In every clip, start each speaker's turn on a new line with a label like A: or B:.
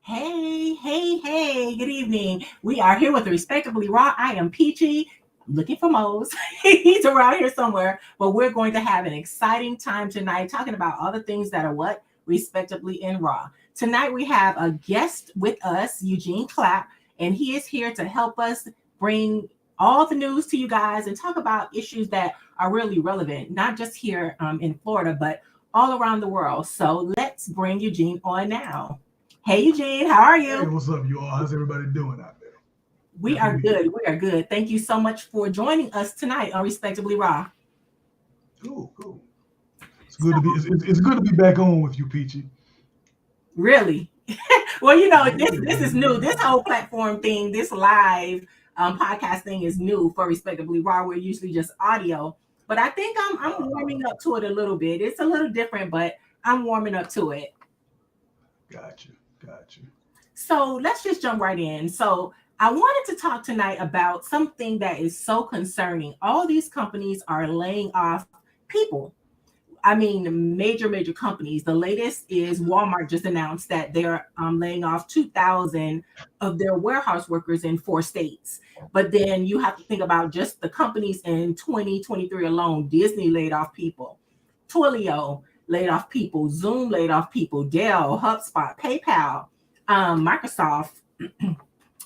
A: Hey, good evening. We are here with Respectably Raw. I am Peachy. I'm looking for Mose. He's around here somewhere, but we're going to have an exciting time tonight talking about all the things that are what? Respectably in Raw. Tonight we have a guest with us, Eugene Clapp, and he is here to help us bring all the news to you guys and talk about issues that are really relevant, not just here in Florida, but all around the world. So let's bring Eugene on now. Hey Eugene, how are
B: Hey,
A: you?
B: what's up, you all? How's everybody doing out there?
A: We
B: Happy
A: are
B: New Year.
A: good. We are good. Thank you so much for joining us tonight on Respectably Raw.
B: Cool, cool. It's
A: So,
B: good to be. It's good to be back on with you, Peachy.
A: really, well, this is new. This
B: Yeah.
A: whole platform thing, this live podcast thing is new for Respectably Raw. We're usually just audio, but I think I'm
B: Uh-huh.
A: warming up to it a little bit. It's a little different, but I'm warming up to it.
B: Got you. Got you.
A: So let's just jump right in. So I wanted to talk tonight about something that is so concerning. All these companies are laying off people. I mean, major companies. The latest is Walmart just announced that they're laying off 2,000 of their warehouse workers in 4 states. But then you have to think about just the companies in 2023 alone. Disney laid off people, Twilio laid off people, Zoom laid off people, Dell, HubSpot, PayPal, Microsoft,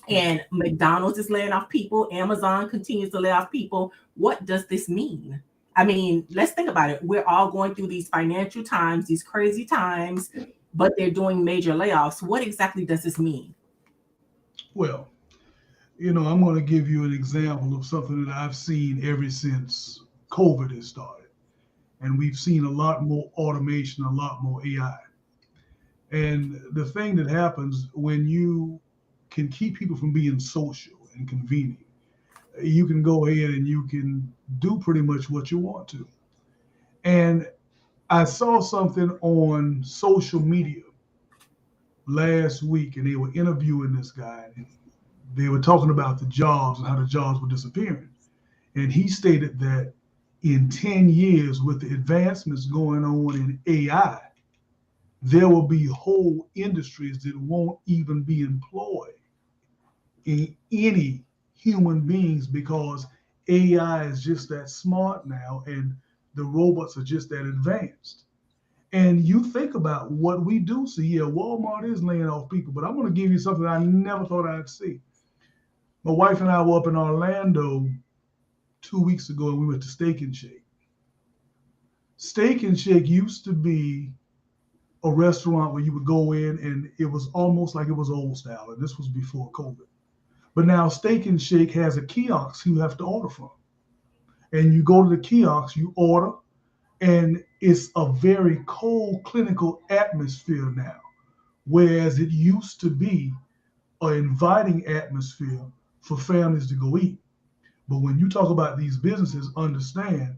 A: and McDonald's is laying off people. Amazon continues to lay off people. What does this mean? I mean, let's think about it. We're all going through these financial times, these crazy times, but they're doing major layoffs. What exactly does this mean?
B: Well, I'm going to give you an example of something that I've seen ever since COVID has started, and we've seen a lot more automation, a lot more AI. And the thing that happens when you can keep people from being social and convenient, you can go ahead and you can do pretty much what you want to. And I saw something on social media last week, and they were interviewing this guy, and they were talking about the jobs and how the jobs were disappearing. And he stated that in 10 years, with the advancements going on in AI, there will be whole industries that won't even be employed in any human beings because AI is just that smart now and the robots are just that advanced. And you think about what we do see. Yeah, Walmart is laying off people, but I'm going to give you something I never thought I'd see. My wife and I were up in Orlando 2 weeks ago, and we went to Steak and Shake. Steak and Shake used to be a restaurant where you would go in, and it was almost like it was old style, and this was before COVID. But now Steak and Shake has a kiosk you have to order from, and you go to the kiosk, you order, and it's a very cold clinical atmosphere now, whereas it used to be an inviting atmosphere for families to go eat. But when you talk about these businesses, understand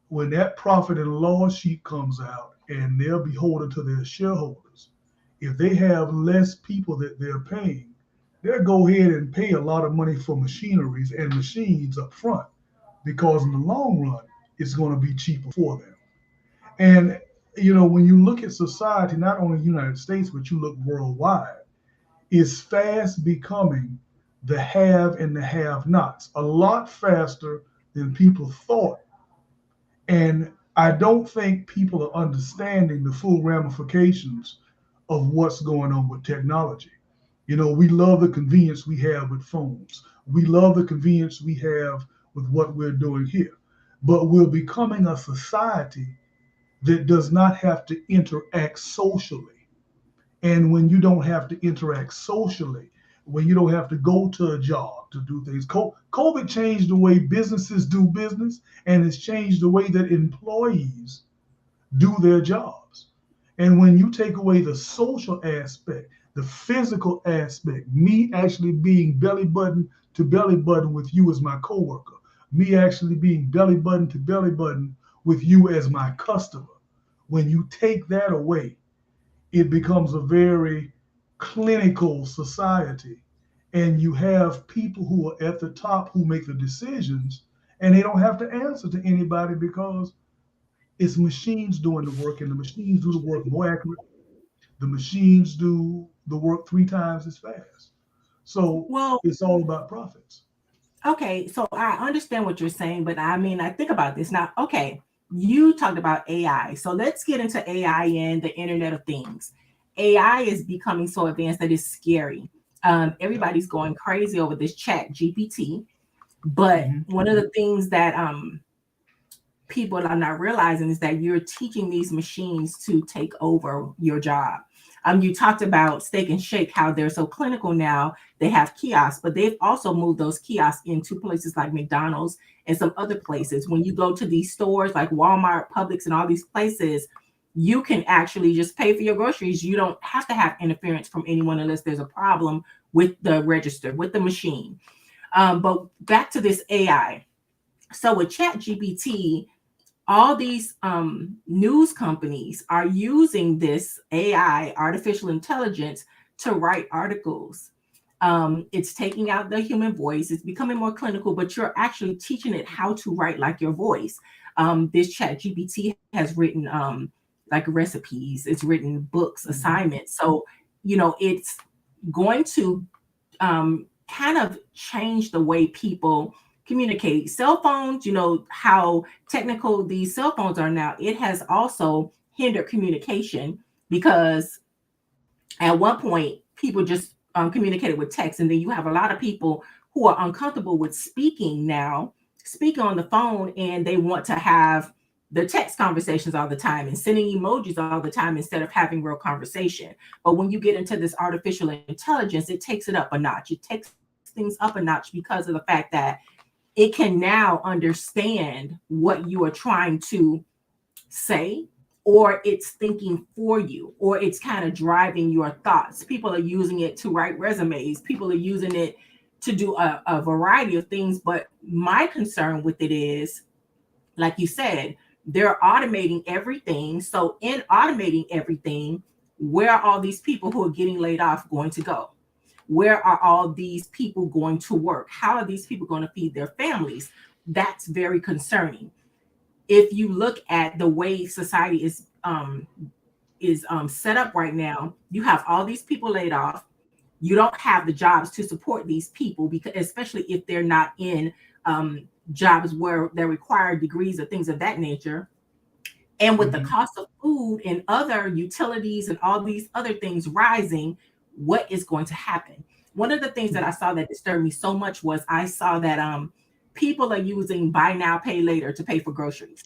B: when that profit and loss sheet comes out and they're beholden to their shareholders, if they have less people that they're paying, they'll go ahead and pay a lot of money for machineries and machines up front because in the long run, it's going to be cheaper for them. And when you look at society, not only the United States, but you look worldwide, it's fast becoming the have and the have nots a lot faster than people thought. And I don't think people are understanding the full ramifications of what's going on with technology. We love the convenience we have with phones. We love the convenience we have with what we're doing here. But we're becoming a society that does not have to interact socially. And when you don't have to interact socially, when you don't have to go to a job to do things, COVID changed the way businesses do business, and it's changed the way that employees do their jobs. And when you take away the social aspect, the physical aspect, me actually being belly button to belly button with you as my coworker, me actually being belly button to belly button with you as my customer, when you take that away, it becomes a very clinical society. And you have people who are at the top who make the decisions, and they don't have to answer to anybody because it's machines doing the work, and the machines do the work more accurate. The machines do the work 3 times as fast. So
A: Well,
B: it's all about profits.
A: okay, so I understand what you're saying, but I mean, I think about this now. Okay, you talked about AI. So let's get into AI and the Internet of Things. AI is becoming so advanced that it's scary.
B: Yeah.
A: Everybody's going crazy over this chat GPT. But
B: Hmm.
A: one of the things that people are not realizing is that you're teaching these machines to take over your job. You talked about Steak and Shake, how they're so clinical now. They have kiosks, but they've also moved those kiosks into places like McDonald's and some other places. When you go to these stores like Walmart, Publix, and all these places, you can actually just pay for your groceries. You don't have to have interference from anyone unless there's a problem with the register, with the machine. But back to this AI. So with ChatGPT, all these news companies are using this AI, artificial intelligence, to write articles. It's taking out the human voice. It's becoming more clinical, but you're actually teaching it how to write like your voice. This chat GPT has written like recipes, it's written books,
B: Hmm.
A: assignments. So, it's going to kind of change the way people communicate. Cell phones, how technical these cell phones are now, it has also hindered communication because at one point people just communicated with text, and then you have a lot of people who are uncomfortable with speaking now, speaking on the phone, and they want to have the text conversations all the time and sending emojis all the time instead of having real conversation. But when you get into this artificial intelligence, it takes it up a notch. It takes things up a notch because of the fact that it can now understand what you are trying to say, or it's thinking for you, or it's kind of driving your thoughts. People are using it to write resumes, people are using it to do a variety of things. But my concern with it is, like you said, they're automating everything. So in automating everything, where are all these people who are getting laid off going to go? Where are all these people going to work? How are these people going to feed their families? That's very concerning. If you look at the way society is set up right now, you have all these people laid off. You don't have the jobs to support these people, because especially if they're not in jobs where they require degrees or things of that nature. And with the
B: Hmm.
A: cost of food and other utilities and all these other things rising, what is going to happen? One of the things that I saw that disturbed me so much was I saw that people are using buy now, pay later to pay for groceries.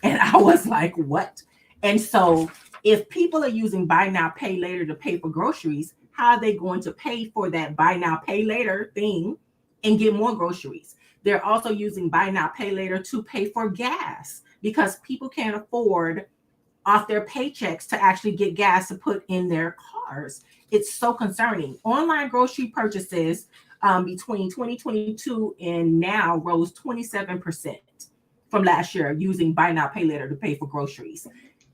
A: And I was like, what? And so if people are using buy now, pay later to pay for groceries, how are they going to pay for that buy now, pay later thing and get more groceries? They're also using buy now, pay later to pay for gas because people can't afford off their paychecks to actually get gas to put in their cars. It's so concerning. Online grocery purchases between 2022 and now rose 27% from last year using buy now, pay later to pay for groceries.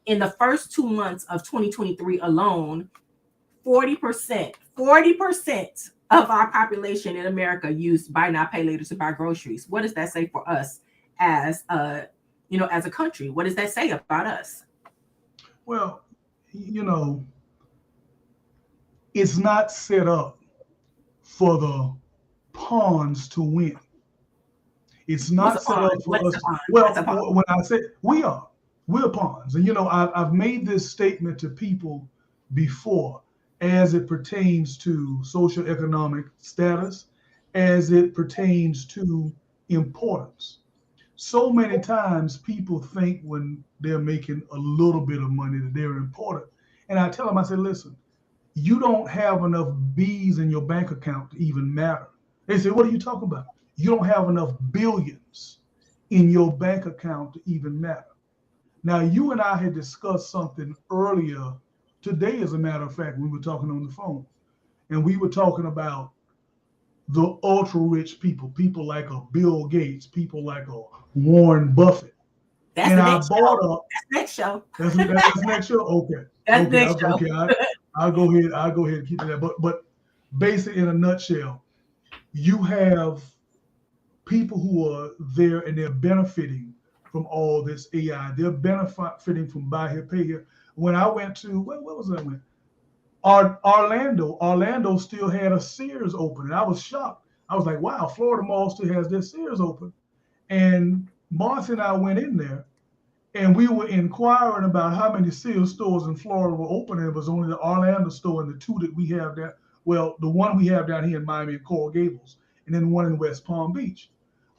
A: In the first 2 months of 2023 alone, 40% of our population in America used buy now, pay later to buy groceries. What does that say for us as as a country? What does that say about us?
B: Well, you know, it's not set up for the pawns to win. It's
A: What's
B: not
A: a
B: set
A: pawn?
B: up for
A: What's a
B: us.
A: pawn? What's a
B: Well,
A: pawn?
B: when I say we're pawns, and I've made this statement to people before, as it pertains to social economic status, as it pertains to importance. So many times people think when they're making a little bit of money that they're important. And I tell them, I say, listen, you don't have enough B's in your bank account to even matter. They say, what are you talking about? You don't have enough billions in your bank account to even matter. Now, you and I had discussed something earlier today, as a matter of fact, we were talking on the phone, and we were talking about the ultra rich people, people like a Bill Gates, people like a Warren Buffett.
A: That's
B: And
A: the
B: I
A: next show.
B: bought up.
A: That's next show.
B: That's next year. Okay,
A: That's
B: okay,
A: next show.
B: okay. I'll go ahead. I'll go ahead and keep it there. But basically, in a nutshell, you have people who are there and they're benefiting from all this AI. They're benefiting from buy here, pay here. When I went to what was that? I went Orlando still had a Sears open, and I was shocked. I was like, wow, Florida Mall still has their Sears open. And Marcy and I went in there, and we were inquiring about how many Sears stores in Florida were open, and it was only the Orlando store and the two that we have there. Well, the one we have down here in Miami and Coral Gables, and then one in West Palm Beach.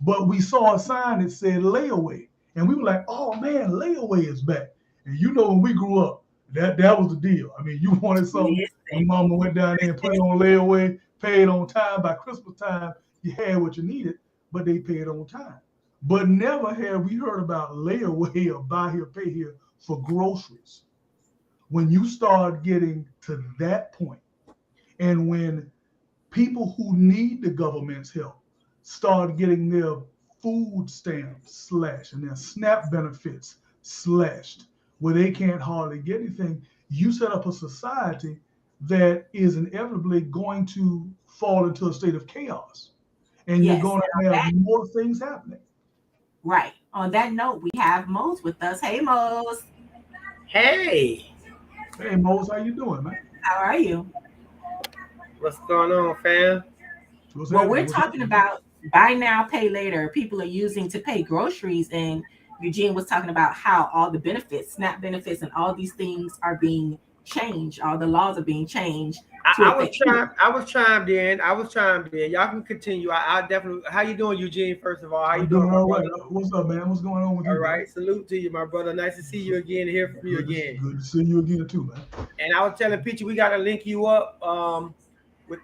B: But we saw a sign that said layaway, and we were like, "Oh man, layaway is back!" And you know, when we grew up, that was the deal. I mean, you wanted something, and Mama went down there and put it on layaway, paid on time. By Christmas time, you had what you needed, but they paid on time. But never have we heard about layaway or buy here, pay here for groceries. When you start getting to that point, and when people who need the government's help start getting their food stamps slashed and their SNAP benefits slashed, where they can't hardly get anything, you set up a society that is inevitably going to fall into a state of chaos. And you're
A: Yes.
B: going to have more things happening.
A: Right. On that note, we have Mose with us. Hey, Mose.
C: Hey,
B: Hey, Mose, how you doing, man?
A: How are you?
C: what's going on, fam?
B: What's
A: Well,
B: happening?
A: we're
B: What's
A: talking
B: happening?
A: about buy now, pay later. People are using to pay groceries, and Eugene was talking about how all the benefits, SNAP benefits, and all these things are being changed. All the laws are being changed to
C: I was
A: affect people.
C: trying. I was chimed in. I was chimed in. Y'all can continue. I definitely. How you doing, Eugene? First of all, how you
B: I'm
C: doing,
B: doing
C: my
B: all right.
C: brother?
B: What's up, man? What's going on with
C: All
B: you, bro?
C: right. Salute to you, my brother. Nice to see you again. Hear from you again.
B: Good to see you again too, man.
C: And I was telling Peachy we got to link you up with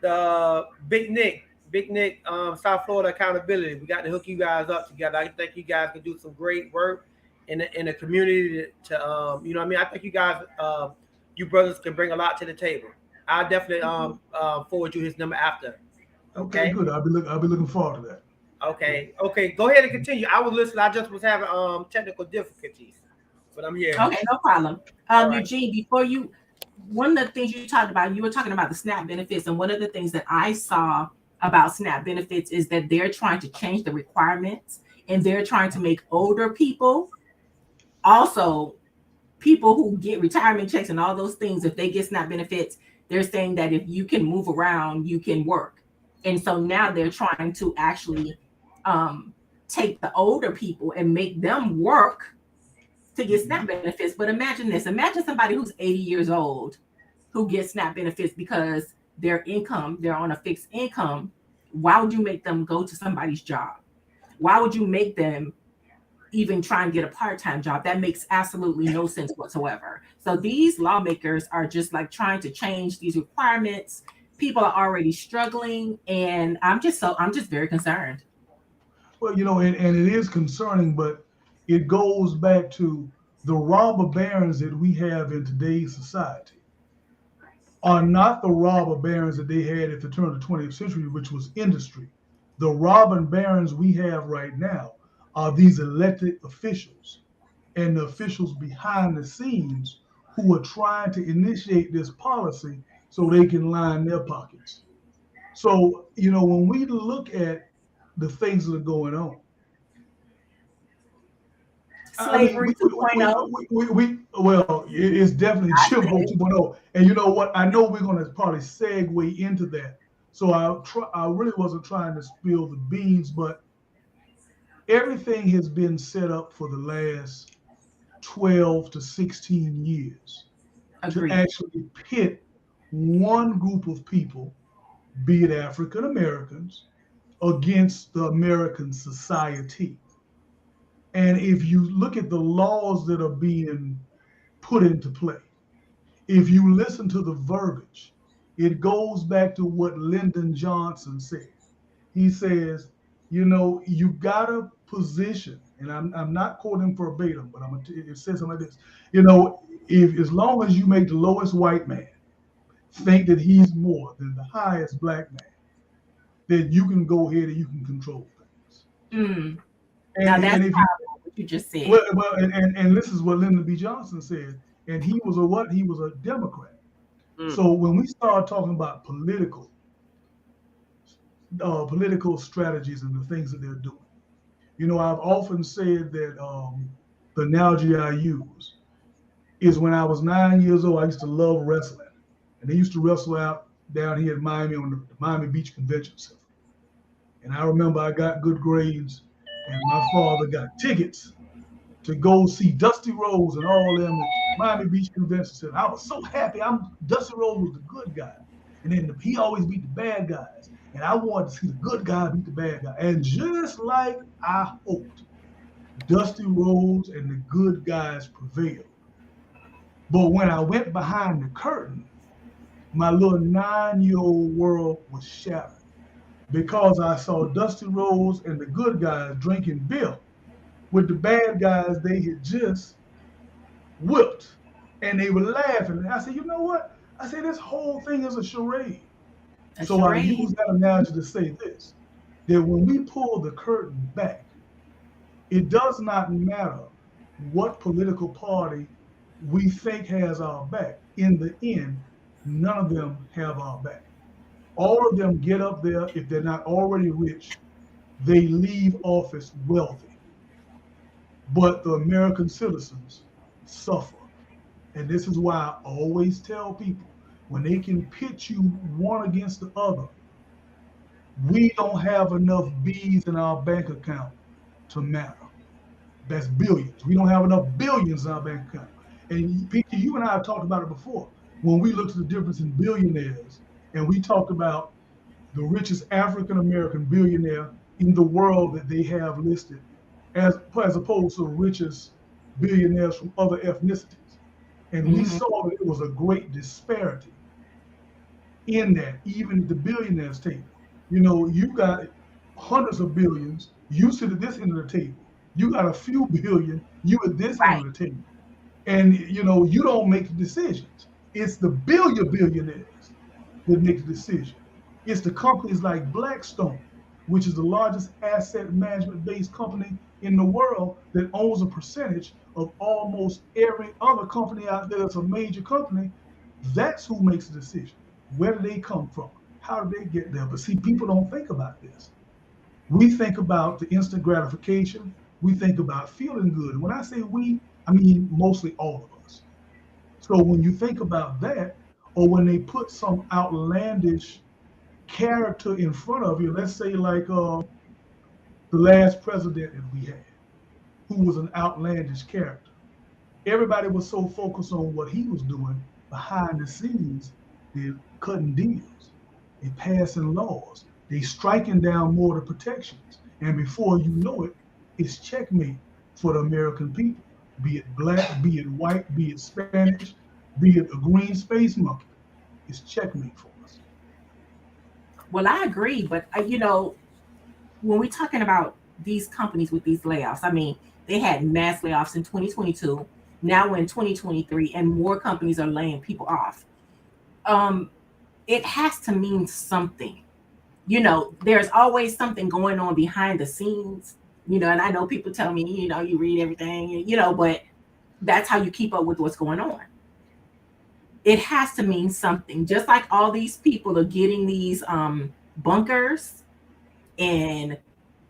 C: Big Nick. Big Nick, South Florida Accountability. We got to hook you guys up together. I think you guys can do some great work in the community to you know what I mean. I think you guys you brothers can bring a lot to the table. I'll definitely forward you his number after.
B: Okay,
C: Okay.
B: good. I'll be looking forward to that.
C: Okay. Okay. Go ahead and continue. I was listening. I just was having technical difficulties, but I'm here.
A: Okay, no problem.
C: All right.
A: Eugene, before you, one of the things you talked about, you were talking about the SNAP benefits, and one of the things that I saw about SNAP benefits is that they're trying to change the requirements, and they're trying to make older people also people who get retirement checks and all those things. If they get SNAP benefits, they're saying that if you can move around, you can work. And so now they're trying to actually take the older people and make them work to get SNAP benefits. But imagine this, imagine somebody who's 80 years old who gets SNAP benefits because their income, they're on a fixed income. Why would you make them go to somebody's job? Why would you make them even try and get a part-time job? That makes absolutely no sense whatsoever. So these lawmakers are just like trying to change these requirements. People are already struggling, and I'm just very concerned.
B: Well, and it is concerning, but it goes back to the robber barons that we have in today's society are not the robber barons that they had at the turn of the 20th century, which was industry. The robber barons we have right now are these elected officials and the officials behind the scenes who are trying to initiate this policy so they can line their pockets. So, when we look at the things that are going on, I mean,
A: Slavery 2.0.
B: well, it's definitely
A: I
B: Jimbo
A: said,
B: 2.0. And you know what? I know we're going to probably segue into that. So I really wasn't trying to spill the beans, but everything has been set up for the last 12 to 16 years to
A: agreed.
B: actually pit one group of people, be it African Americans, against the American society. And if you look at the laws that are being put into play, if you listen to the verbiage, it goes back to what Lyndon Johnson said. He says, you got to position, and I'm not quoting verbatim, but it says something like this. If as long as you make the lowest white man think that he's more than the highest black man, then you can go ahead and you can control things.
A: Mm.
B: And
A: Now that's
B: and if you
A: powerful, what you just said.
B: well and this is what Lyndon B. Johnson said, and he was a what? He was a Democrat.
C: Mm.
B: So when we start talking about political strategies and the things that they're doing, I've often said that the analogy I use is when I was 9 years old, I used to love wrestling. and they used to wrestle out down here in Miami on the Miami Beach Convention Center. And I remember I got good grades, and my father got tickets to go see Dusty Rhodes and all them at Miami Beach Convention Center. I was so happy. Dusty Rhodes was the good guy, and then he always beat the bad guys, and I wanted to see the good guy beat the bad guy. And just like I hoped, Dusty Rhodes and the good guys prevailed. But when I went behind the curtain, my little 9-year-old world was shattered because I saw Dusty Rhodes and the good guys drinking beer with the bad guys they had just whipped. And they were laughing. And I said, you know what? I said, this whole thing is a charade.
A: A
B: So I
A: charade.
B: use that analogy to say this, that when we pull the curtain back, it does not matter what political party we think has our back. In the end, none of them have our back. All of them get up there, if they're not already rich, they leave office wealthy. But the American citizens suffer. And this is why I always tell people, when they can pit you one against the other, we don't have enough B's in our bank account to matter. That's billions. We don't have enough billions in our bank account. And Peachy, you and I have talked about it before. When we looked at the difference in billionaires, and we talked about the richest African American billionaire in the world that they have listed, as opposed to the richest billionaires from other ethnicities. And we saw that it was a great disparity in that, even at the billionaires table. You know, you got hundreds of billions, you sit at this end of the table. You got a few billion, you at this end
A: Right.
B: of the table. And you know, you don't make the decisions. It's the billionaires that make the decision. It's the companies like Blackstone, which is the largest asset management based company in the world, that owns a percentage of almost every other company out there that's a major company. That's who makes the decision. Where do they come from? How do they get there? But see, people don't think about this. We think about the instant gratification. We think about feeling good. And when I say we, I mean mostly all of us. So when you think about that, or when they put some outlandish character in front of you, let's say like the last president that we had, who was an outlandish character. Everybody was so focused on what he was doing behind the scenes. They're cutting deals, they passing laws, they striking down border protections. And before you know it, it's checkmate for the American people, be it black, be it white, be it Spanish, be it a green space monkey. It's checkmate for us.
A: Well, I agree, but when we're talking about these companies with these layoffs, I mean, they had mass layoffs in 2022. Now we're in 2023, and more companies are laying people off. Um, it has to mean something. There's always something going on behind the scenes. And I know people tell me, you read everything, but that's how you keep up with what's going on. It has to mean something. Just like all these people are getting these bunkers and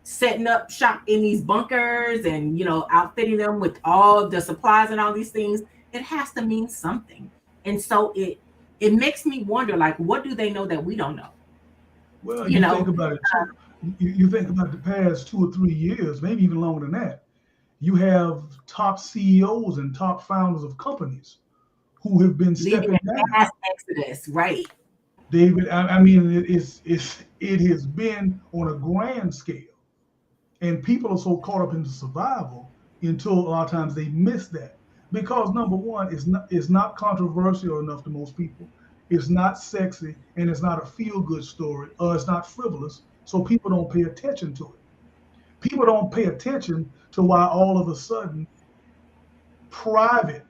A: setting up shop in these bunkers and outfitting them with all the supplies and all these things, it has to mean something. And so it makes me wonder, like, what do they know that we don't know?
B: Well,
A: You
B: you think
A: know,
B: about it too. You think about the past 2 or 3 years, maybe even longer than that. You have top CEOs and top founders of companies who have been
A: leaving
B: stepping
A: a
B: down.
A: mass exodus, right?
B: David, I mean, it has been on a grand scale, and people are so caught up into survival until a lot of times they miss that because number one, it's not controversial enough to most people. It's not sexy, and it's not a feel good story, or it's not frivolous, so people don't pay attention to it. People don't pay attention to why all of a sudden private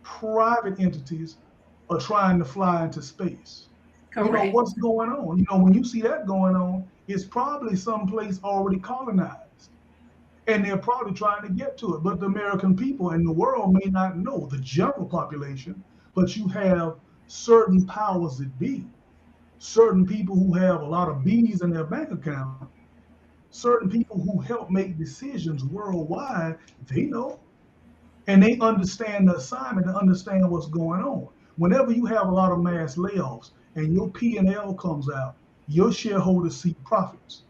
B: private entities are trying to fly into space.
A: Correct.
B: What's going on? When you see that going on, it's probably someplace already colonized. And they're probably trying to get to it. But the American people and the world may not know, the general population, but you have certain powers that be, certain people who have a lot of B's in their bank account, certain people who help make decisions worldwide, they know. And they understand the assignment and understand what's going on. Whenever you have a lot of mass layoffs and your P&L comes out, your shareholders see profits.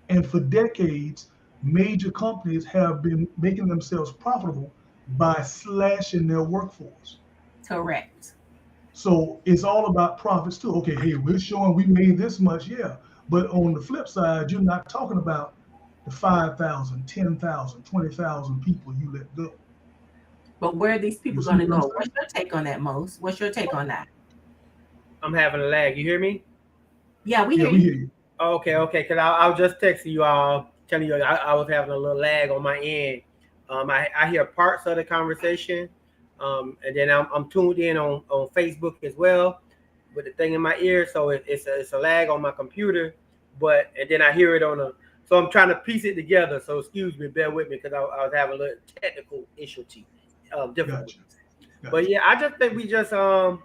B: And for decades, major companies have been making themselves profitable by slashing their workforce.
A: Correct.
B: So it's all about profits too. Okay, hey, we're showing we made this much, yeah. But on the flip side, you're not talking about the 5,000, 10,000, 20,000 people you let go.
A: But where are these
B: You
A: people
B: see
A: going to
B: what I'm
A: go? What's
B: saying?
A: your take on that, Mose? What's your take on that?
C: I'm having a lag. You hear me?
A: Yeah, we
B: Yeah,
A: hear
B: we
A: you.
B: hear you.
C: Okay, okay. Because I was just texting you all, telling you I was having a little lag on my end. I hear parts of the conversation, and then I'm tuned in on Facebook as well with the thing in my ear, so it's a lag on my computer, but and then I hear it on a. So I'm trying to piece it together. So excuse me, bear with me because I was having a little technical issue,
B: Gotcha.
C: difficulties. But
B: Gotcha.
C: yeah, I just think we just I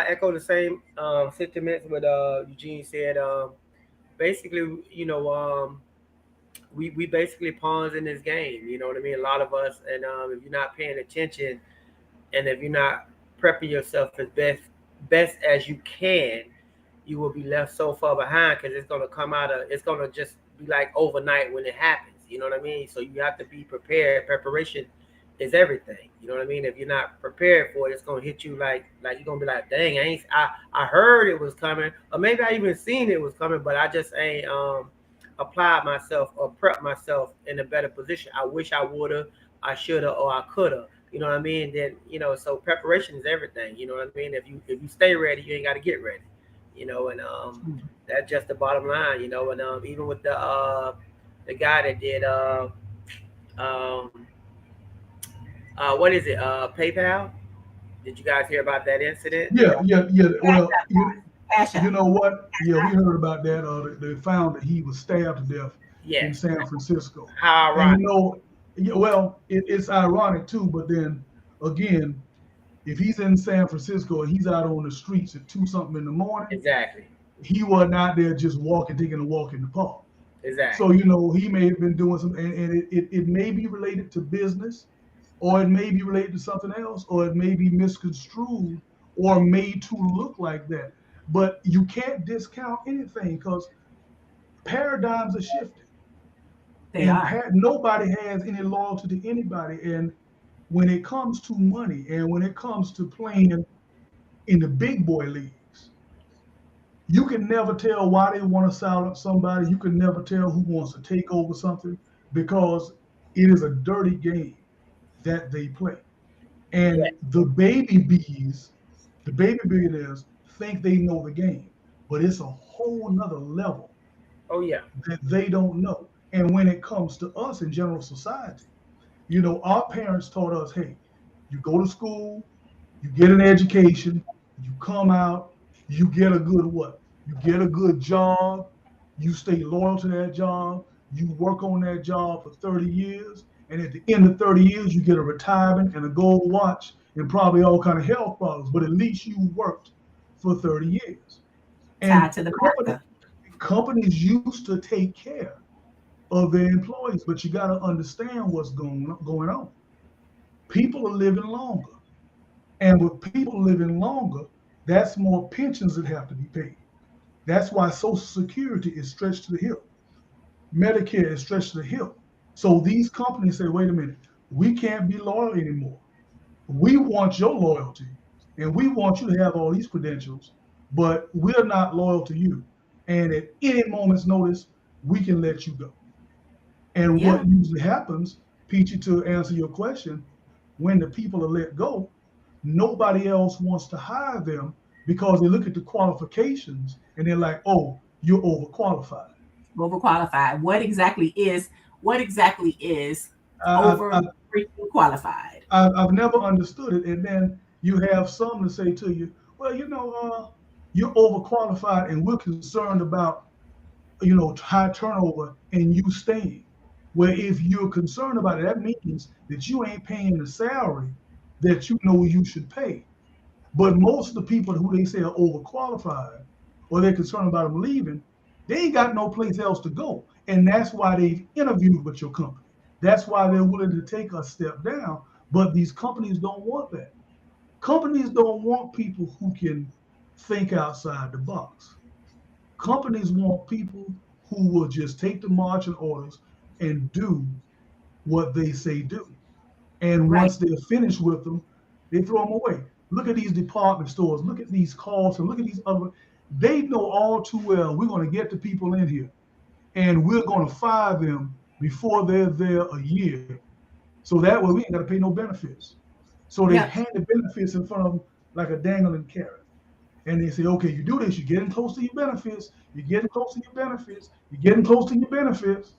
C: echo the same sentiments what Eugene said. Basically, we basically pawns in this game. You know what I mean? A lot of us, and if you're not paying attention, and if you're not prepping yourself as best as you can, you will be left so far behind because it's gonna come out of it's gonna just be like overnight when it happens. You know what I mean? So you have to be prepared. Preparation is everything. You know what I mean? If you're not prepared for it, it's gonna hit you like you're gonna be like, dang, I heard it was coming, or maybe I even seen it was coming, but I just ain't applied myself or prepped myself in a better position. I wish I woulda, I shoulda, or I coulda. You know what I mean? Then so preparation is everything. You know what I mean? If you stay ready, you ain't got to get ready. And that's just the bottom line. And even with the guy that did um what is it PayPal? Did you guys hear about that incident?
B: Yeah, yeah, yeah.
A: Cash
B: Well,
A: App, Cash
B: you
A: App.
B: know what? Yeah, we heard about that. They found that he was stabbed to death in
C: Yes.
B: San Francisco.
C: How
B: And
C: ironic.
B: yeah, well, it's ironic too. But then again, if he's in San Francisco and he's out on the streets at 2 something in the morning,
C: Exactly.
B: he wasn't out there just walking, taking a walk in the park. So
C: Exactly.
B: he may have been doing some, and it may be related to business, or it may be related to something else, or it may be misconstrued or made to look like that. But you can't discount anything because paradigms are shifting,
A: They
B: and
A: are.
B: nobody has any loyalty to anybody. And when it comes to money, and when it comes to playing in the big boy leagues, you can never tell why they want to silence somebody. You can never tell who wants to take over something because it is a dirty game that they play.
C: Yeah.
B: And the baby billionaires think they know the game, but it's a whole nother level
C: Oh yeah.
B: that they don't know. And when it comes to us in general society, our parents taught us, hey, you go to school, you get an education, you come out, you get a good what? You get a good job, you stay loyal to that job, you work on that job for 30 years, and at the end of 30 years, you get a retirement and a gold watch and probably all kind of health problems, but at least you worked for 30 years.
A: Tied
B: And
A: to the
B: company,
A: master.
B: companies used to take care of their employees, but you got to understand what's going on. People are living longer. And with people living longer, that's more pensions that have to be paid. That's why Social Security is stretched to the hip. Medicare is stretched to the hip. So these companies say, wait a minute, we can't be loyal anymore. We want your loyalty and we want you to have all these credentials, but we're not loyal to you. And at any moment's notice, we can let you go. And
A: Yeah.
B: what usually happens, Peachy, to answer your question, when the people are let go, nobody else wants to hire them because they look at the qualifications and they're like, oh, you're overqualified.
A: Overqualified. What exactly is
B: I,
A: over
B: I,
A: freaking qualified?
B: I've never understood it. And then you have some to say to you, well, you're overqualified and we're concerned about, high turnover and you staying. Where if you're concerned about it, that means that you ain't paying the salary that you know you should pay. But most of the people who they say are overqualified or they're concerned about them leaving, they ain't got no place else to go. And that's why they've interviewed with your company. That's why they're willing to take a step down. But these companies don't want that. Companies don't want people who can think outside the box. Companies want people who will just take the marching orders and do what they say do. And
A: Right.
B: once they're finished with them, they throw them away. Look at these department stores. Look at these calls and look at these other. They know all too well we're going to get the people in here and we're going to fire them before they're there a year. So that way we ain't got to pay no benefits. So they
A: Yep.
B: hand the benefits in front of them like a dangling carrot. And they say, okay, you do this, you're getting close to your benefits, you're getting close to your benefits, you're getting close to your benefits.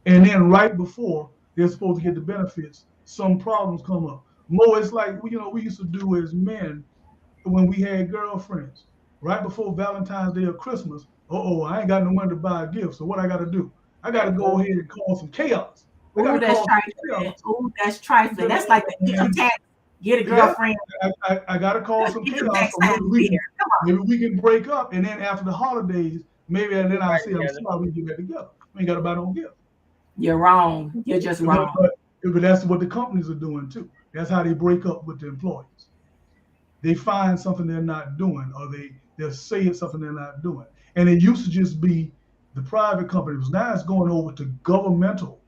B: And then right before they're supposed to get the benefits, some problems come up. Mo, it's like we used to do as men when we had girlfriends. Right before Valentine's Day or Christmas, I ain't got no money to buy a gift. So what I gotta do? I gotta go ahead and cause some chaos. I
A: Ooh,
B: gotta
A: that's
B: cause some
A: trifling.
B: chaos.
A: Ooh, that's trifling. That's like the income tax. Get a
B: Yeah,
A: girlfriend.
B: I gotta cause some
A: Income
B: chaos.
A: tax
B: So
A: time of year. Come
B: maybe we can break up, and then after the holidays, maybe and then I'll say I'm
C: together.
B: sorry we get back together. We ain't gotta buy no gift.
A: You're wrong. You're just
B: But,
A: wrong.
B: but, but that's what the companies are doing too. That's how they break up with the employees. They find something they're not doing, or they're saying something they're not doing. And it used to just be the private companies. Now it's going over to governmental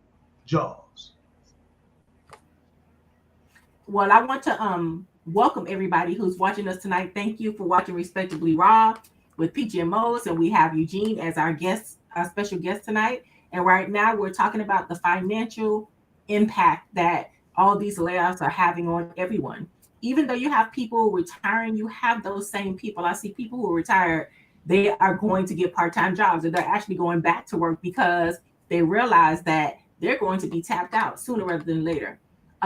B: jobs.
A: Well, I want to welcome everybody who's watching us tonight. Thank you for watching Respectably Raw with Peachy and Mose, and we have Eugene as our guest, our special guest tonight. And right now, we're talking about the financial impact that all these layoffs are having on everyone. Even though you have people retiring, you have those same people. I see people who are retired, they are going to get part-time jobs, or they're actually going back to work because they realize that they're going to be tapped out sooner rather than later.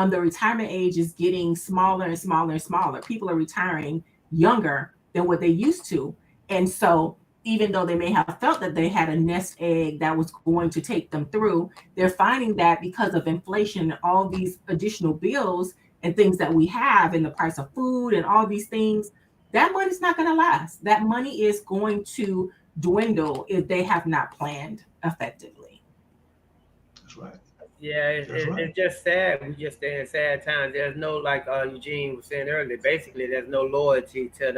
A: The retirement age is getting smaller and smaller and smaller. People are retiring younger than what they used to. And so, even though they may have felt that they had a nest egg that was going to take them through, they're finding that because of inflation and all these additional bills and things that we have, and the price of food and all these things, that money's not going to last. That money is going to dwindle if they have not planned effectively.
B: That's right.
C: Yeah,
B: That's right.
C: it's just sad. We just stay in sad times. There's no, like Eugene was saying earlier. Basically, there's no loyalty to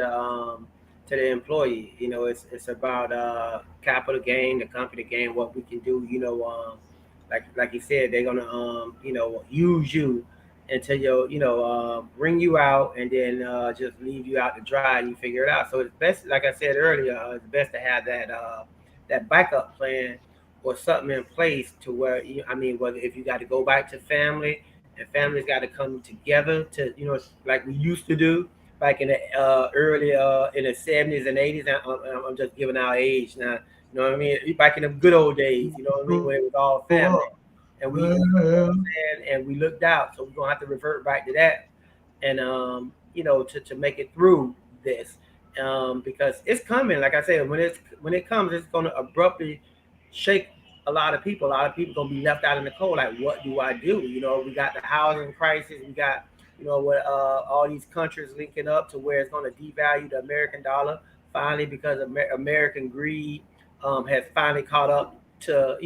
C: the employee. It's about capital gain, the company gain, what we can do. Like you said, they're gonna use you until bring you out and then just leave you out to dry and you figure it out. So it's best, like I said earlier, it's best to have that backup plan or something in place to where whether if you got to go back to family and families got to come together to like we used to do back in the early in the 70s and 80s. I'm just giving our age now. You know what I mean? Back in the good old days, you know what I mean, when it was all family, and we,
B: Yeah.
C: and we looked out. So we're gonna have to revert back to that, and to make it through this, because it's coming. Like I said, when it comes, it's gonna abruptly shake a lot of people. A lot of people gonna be left out in the cold. Like, what do I do? We got the housing crisis. We got what all these countries linking up to where it's gonna devalue the American dollar finally because American greed has finally caught up to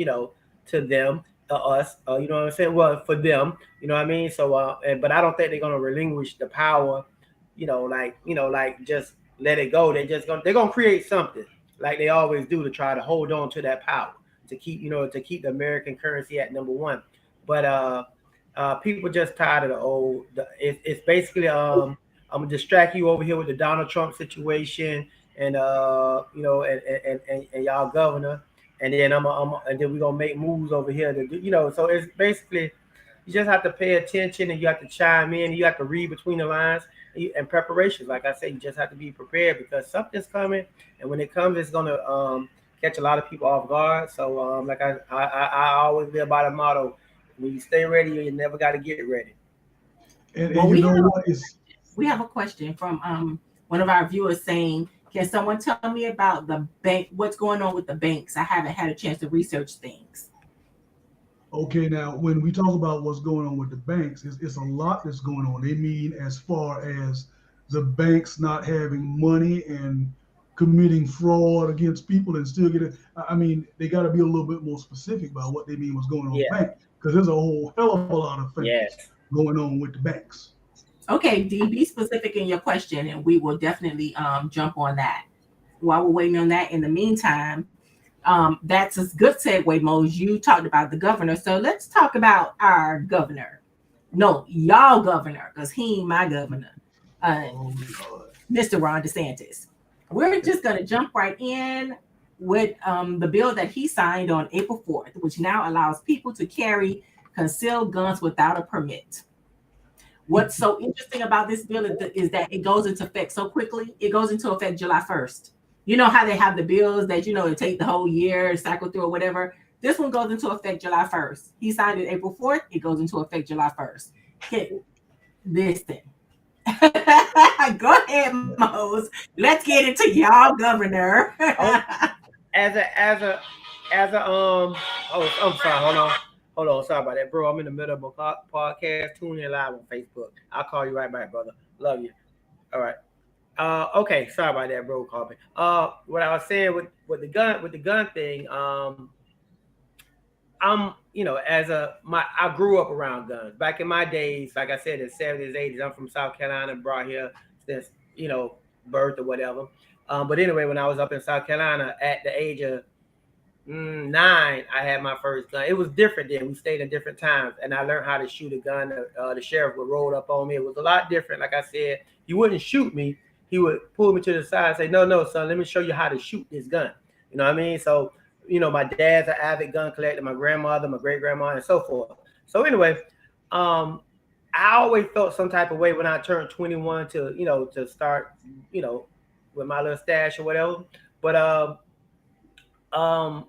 C: to them, us. You know what I'm saying? Well, for them, you know what I mean. So, but I don't think they're gonna relinquish the power. Like just let it go. They're gonna create something like they always do to try to hold on to that power to keep the American currency at number one. But people just tired of the old. It's basically I'm gonna distract you over here with the Donald Trump situation and and y'all governor, and then and then we're gonna make moves over here to do So it's basically you just have to pay attention and you have to chime in. And you have to read between the lines and preparations. Like I said, you just have to be prepared because something's coming, and when it comes, it's gonna catch a lot of people off guard. So like I always live by the motto: when you stay ready, you never got to get ready.
A: Well,
B: And you know what?
A: we have a question from one of our viewers saying, "Can someone tell me about the bank? What's going on with the banks? I haven't had a chance to research things."
B: Okay, now when we talk about what's going on with the banks, it's a lot that's going on. They mean as far as the banks not having money and committing fraud against people and still getting. I mean, they got to be a little bit more specific about what they mean what's going on with
C: Yeah.
B: banks because there's a whole hell of a lot of things
C: Yes.
B: going on with the banks.
A: Okay, D, be specific in your question, and we will definitely jump on that. While we're waiting on that, in the meantime, that's a good segue, Mose. You talked about the governor, so let's talk about our governor. No, y'all governor, because he ain't my governor, uh,
B: Oh Lord.
A: Mr. Ron DeSantis. We're just going to jump right in with the bill that he signed on April 4th, which now allows people to carry concealed guns without a permit. What's so interesting about this bill is that it goes into effect so quickly. It goes into effect July 1st. You know how they have the bills that, it take the whole year, cycle through or whatever. This one goes into effect July 1st. He signed it April 4th. It goes into effect July 1st. Listen. Go ahead, Mose. Let's get into y'all governor.
C: Oh, as a oh, I'm sorry, hold on, sorry about that, bro. I'm in the middle of a podcast. Tune in live on Facebook. I'll call you right back, brother. Love you. All right. Okay, sorry about that, bro. Call me. What I was saying with the gun thing, I grew up around guns. Back in my days, like I said, in the 70s, 80s, I'm from South Carolina, brought here since, birth or whatever. But anyway, when I was up in South Carolina at the age of 9, I had my first gun. It was different then. We stayed in different times, and I learned how to shoot a gun. The sheriff would roll up on me. It was a lot different. Like I said, he wouldn't shoot me. He would pull me to the side and say, "No, no, son, let me show you how to shoot this gun." You know what I mean? So, my dad's an avid gun collector, my grandmother, my great grandma, and so forth. So anyway, I always felt some type of way when I turned 21 to start, with my little stash or whatever. But um,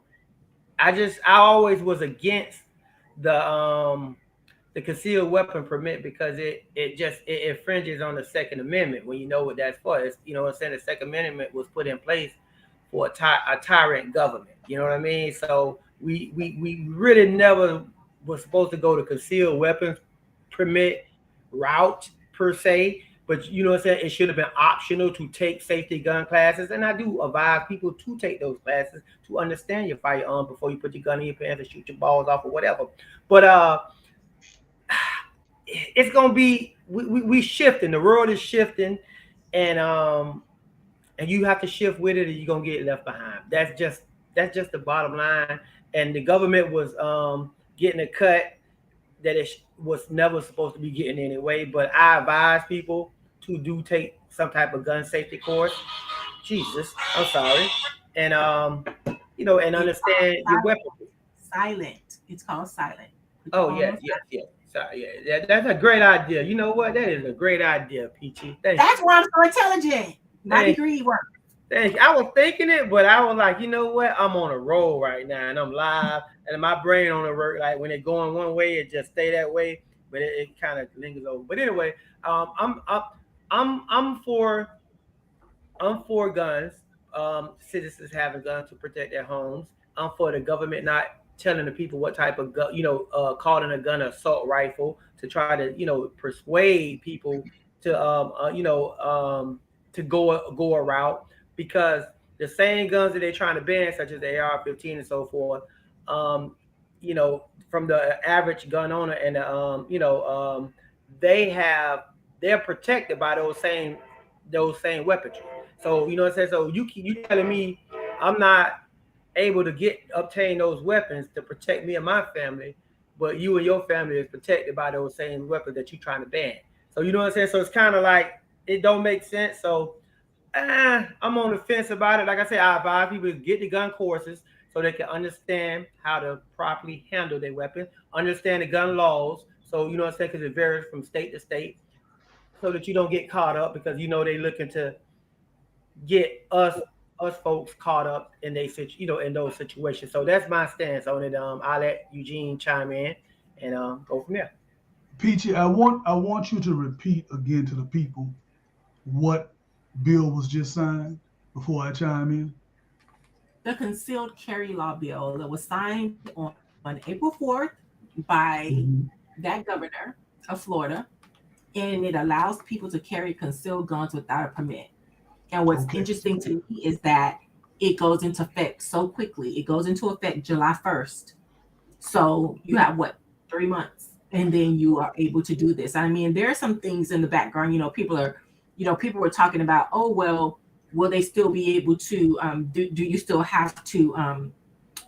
C: I always was against the concealed weapon permit because it infringes on the Second Amendment. When you know what that's for, it's, what I'm saying, the Second Amendment was put in place for a tyrant government. You know what I mean? So we really never was supposed to go to concealed weapons permit route per se. But you know what I'm saying? It should have been optional to take safety gun classes. And I do advise people to take those classes to understand your firearm before you put your gun in your pants and shoot your balls off or whatever. But it's gonna be we shifting. The world is shifting, and you have to shift with it, or you're gonna get left behind. That's just the bottom line. And the government was getting a cut that it was never supposed to be getting anyway. But I advise people to do take some type of gun safety course. Jesus, I'm sorry, and and
A: It's called
C: understand your weapon.
A: silent. It's called silent. Put your
C: Oh
A: phone
C: yes,
A: on
C: yes,
A: silent.
C: yes. Sorry, yeah, that's a great idea. You know what? That is a great idea, Peachy. Thank you.
A: That's why I'm so intelligent. My
C: Thank
A: degree work.
C: Thank you. I was thinking it, but I was like, you know what? I'm on a roll right now, and I'm live, and my brain on the work. Like when it going one way, it just stay that way, but it kind of lingers over. But anyway, I'm for guns. Citizens having guns to protect their homes. I'm for the government not telling the people what type of gun, calling a gun an assault rifle to try to, persuade people to, to go a route, because the same guns that they're trying to ban, such as the AR-15 and so forth, um, from the average gun owner, and they have they're protected by those same weaponry. So you know what I'm saying. So you telling me I'm not able to obtain those weapons to protect me and my family, but you and your family is protected by those same weapons that you're trying to ban. So you know what I'm saying. So it's kind of like it don't make sense. So I'm on the fence about it. Like I said, I advise people to get the gun courses so they can understand how to properly handle their weapon, understand the gun laws. So you know what I'm saying, because it varies from state to state, so that you don't get caught up, because they looking to get us folks caught up in in those situations. So that's my stance on it. I'll let Eugene chime in and go from there.
B: Peachy, I want you to repeat again to the people what bill was just signed before I chime in.
A: The concealed carry law bill that was signed on April 4th by
B: Mhm.
A: that governor of Florida, and it allows people to carry concealed guns without a permit. And what's
B: Okay.
A: interesting to me is that it goes into effect so quickly. It goes into effect July 1st. So you have what, 3 months? and then you are able to do this. I mean, there are some things in the background. People were talking about, oh well, will they still be able to? Do you still have to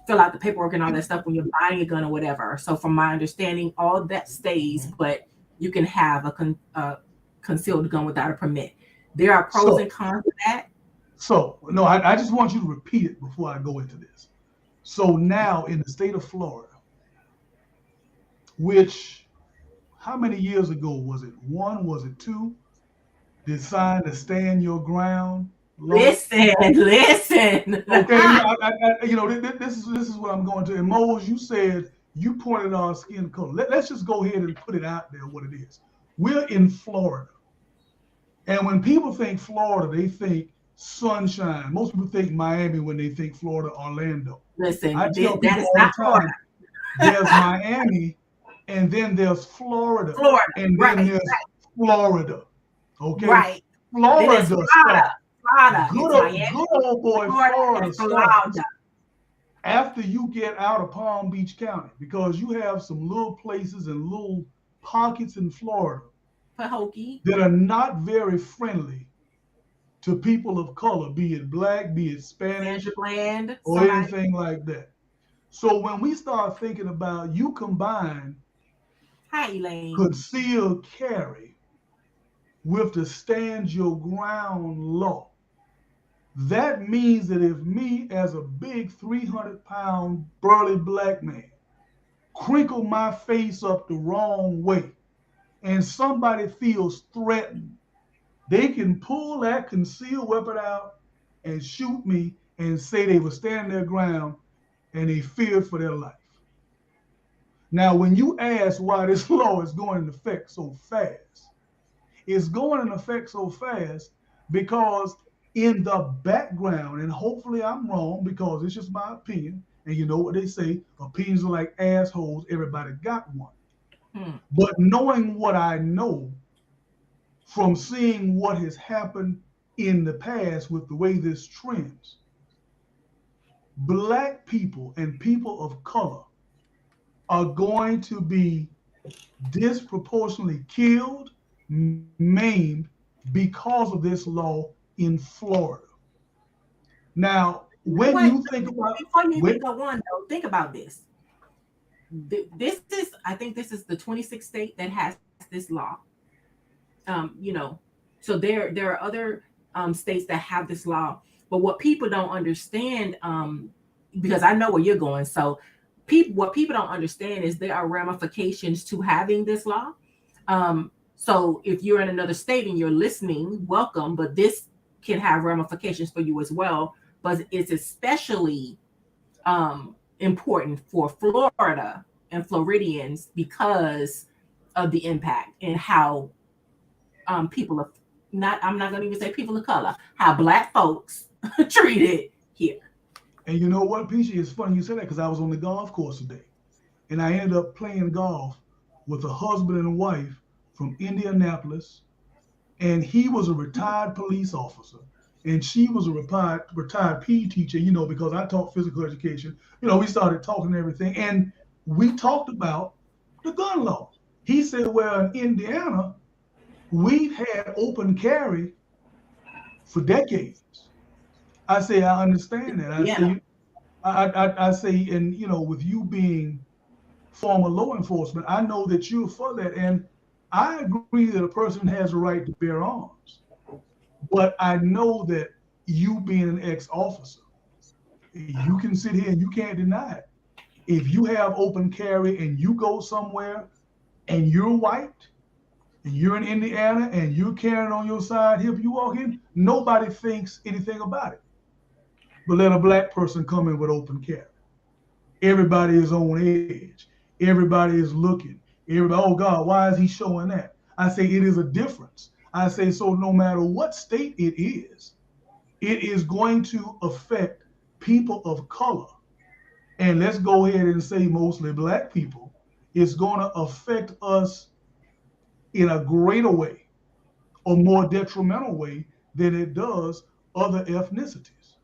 A: fill out the paperwork and all that stuff when you're buying a gun or whatever? So, from my understanding, all that stays, but you can have a concealed gun without a permit. There are pros and
B: So,
A: cons to that.
B: no, I just want you to repeat it before I go into this. So now in the state of Florida, which how many years ago was it? One, was it two? Decide to stand your ground law.
A: Listen, listen.
B: Okay, this is what I'm going to. And Mose, you said you pointed our skin color. Let's just go ahead and put it out there what it is. We're in Florida, and when people think Florida, they think sunshine. Most people think Miami when they think Florida, Orlando. I
A: Listen,
B: tell
A: that
B: people
A: is
B: all the
A: not Florida.
B: time, there's Miami, and then there's Florida,
A: Florida,
B: and then
A: right,
B: there's Florida. Okay,
A: right. Then
B: Florida
A: it's
B: starts.
A: Florida. Florida. It's Miami,
B: Good old boy
A: Florida,
B: Florida
A: and
B: starts
A: Florida.
B: after you get out of Palm Beach County, because you have some little places and little pockets in Florida
A: Pahokee,
B: that are not very friendly to people of color, be it black, be it Spanish,
A: Sandra Bland,
B: or
A: somebody.
B: anything like that. So when we start thinking about you combine
A: Hi, Elaine.
B: concealed carry with the stand your ground law, that means that if me as a big 300-pound burly black man crinkle my face up the wrong way and somebody feels threatened, they can pull that concealed weapon out and shoot me and say they were standing their ground and they feared for their life. Now, when you ask why this law is going into effect so fast, it's going into effect so fast because in the background, and hopefully I'm wrong because it's just my opinion, and you know what they say, opinions are like assholes, everybody got one.
A: Hmm.
B: But knowing what I know from seeing what has happened in the past with the way this trends, black people and people of color are going to be disproportionately killed, maimed because of this law in Florida. Now,
A: You know
B: when
A: what?
B: you think about
A: Before you even
B: when,
A: go on, though, think about this. This is, I think, this is the 26th state that has this law. Um, you know, so there are other states that have this law, but what people don't understand, because I know where you're going. So, what people don't understand is there are ramifications to having this law. So if you're in another state and you're listening, welcome, but this can have ramifications for you as well. But it's especially important for Florida and Floridians because of the impact and how people of not I'm not going to even say people of color, how black folks treated here.
B: and you know what, Peachy, it's funny you said that because I was on the golf course today, and I ended up playing golf with a husband and wife from Indianapolis, and he was a retired police officer, and she was a retired PE teacher. Because I taught physical education. We started talking and everything, and we talked about the gun law. He said, "Well, in Indiana, we've had open carry for decades." I say, "I understand that." I
A: Yeah.
B: say, I say, and with you being former law enforcement, I know that you're for that, and I agree that a person has a right to bear arms. But I know that you being an ex-officer, you can sit here and you can't deny it. If you have open carry and you go somewhere and you're white and you're in Indiana and you're carrying on your side hip, you walk in, nobody thinks anything about it. But let a black person come in with open carry. Everybody is on edge. Everybody is looking. Everybody, oh God, why is he showing that? I say it is a difference. I say, so no matter what state it is going to affect people of color. And let's go ahead and say mostly black people. It's going to affect us in a greater way or more detrimental way than it does other ethnicities.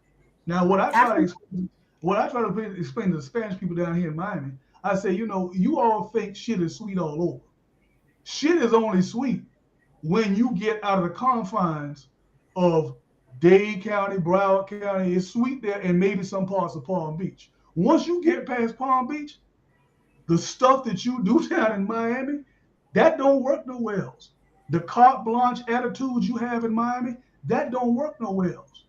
B: Now, what I try to
A: Absolutely.
B: explain, what I try to explain to the Spanish people down here in Miami, I say, you all think shit is sweet all over. Shit is only sweet when you get out of the confines of Dade County, Broward County. It's sweet there, and maybe some parts of Palm Beach. Once you get past Palm Beach, the stuff that you do down in Miami, that don't work nowhere else. The carte blanche attitudes you have in Miami, that don't work nowhere else.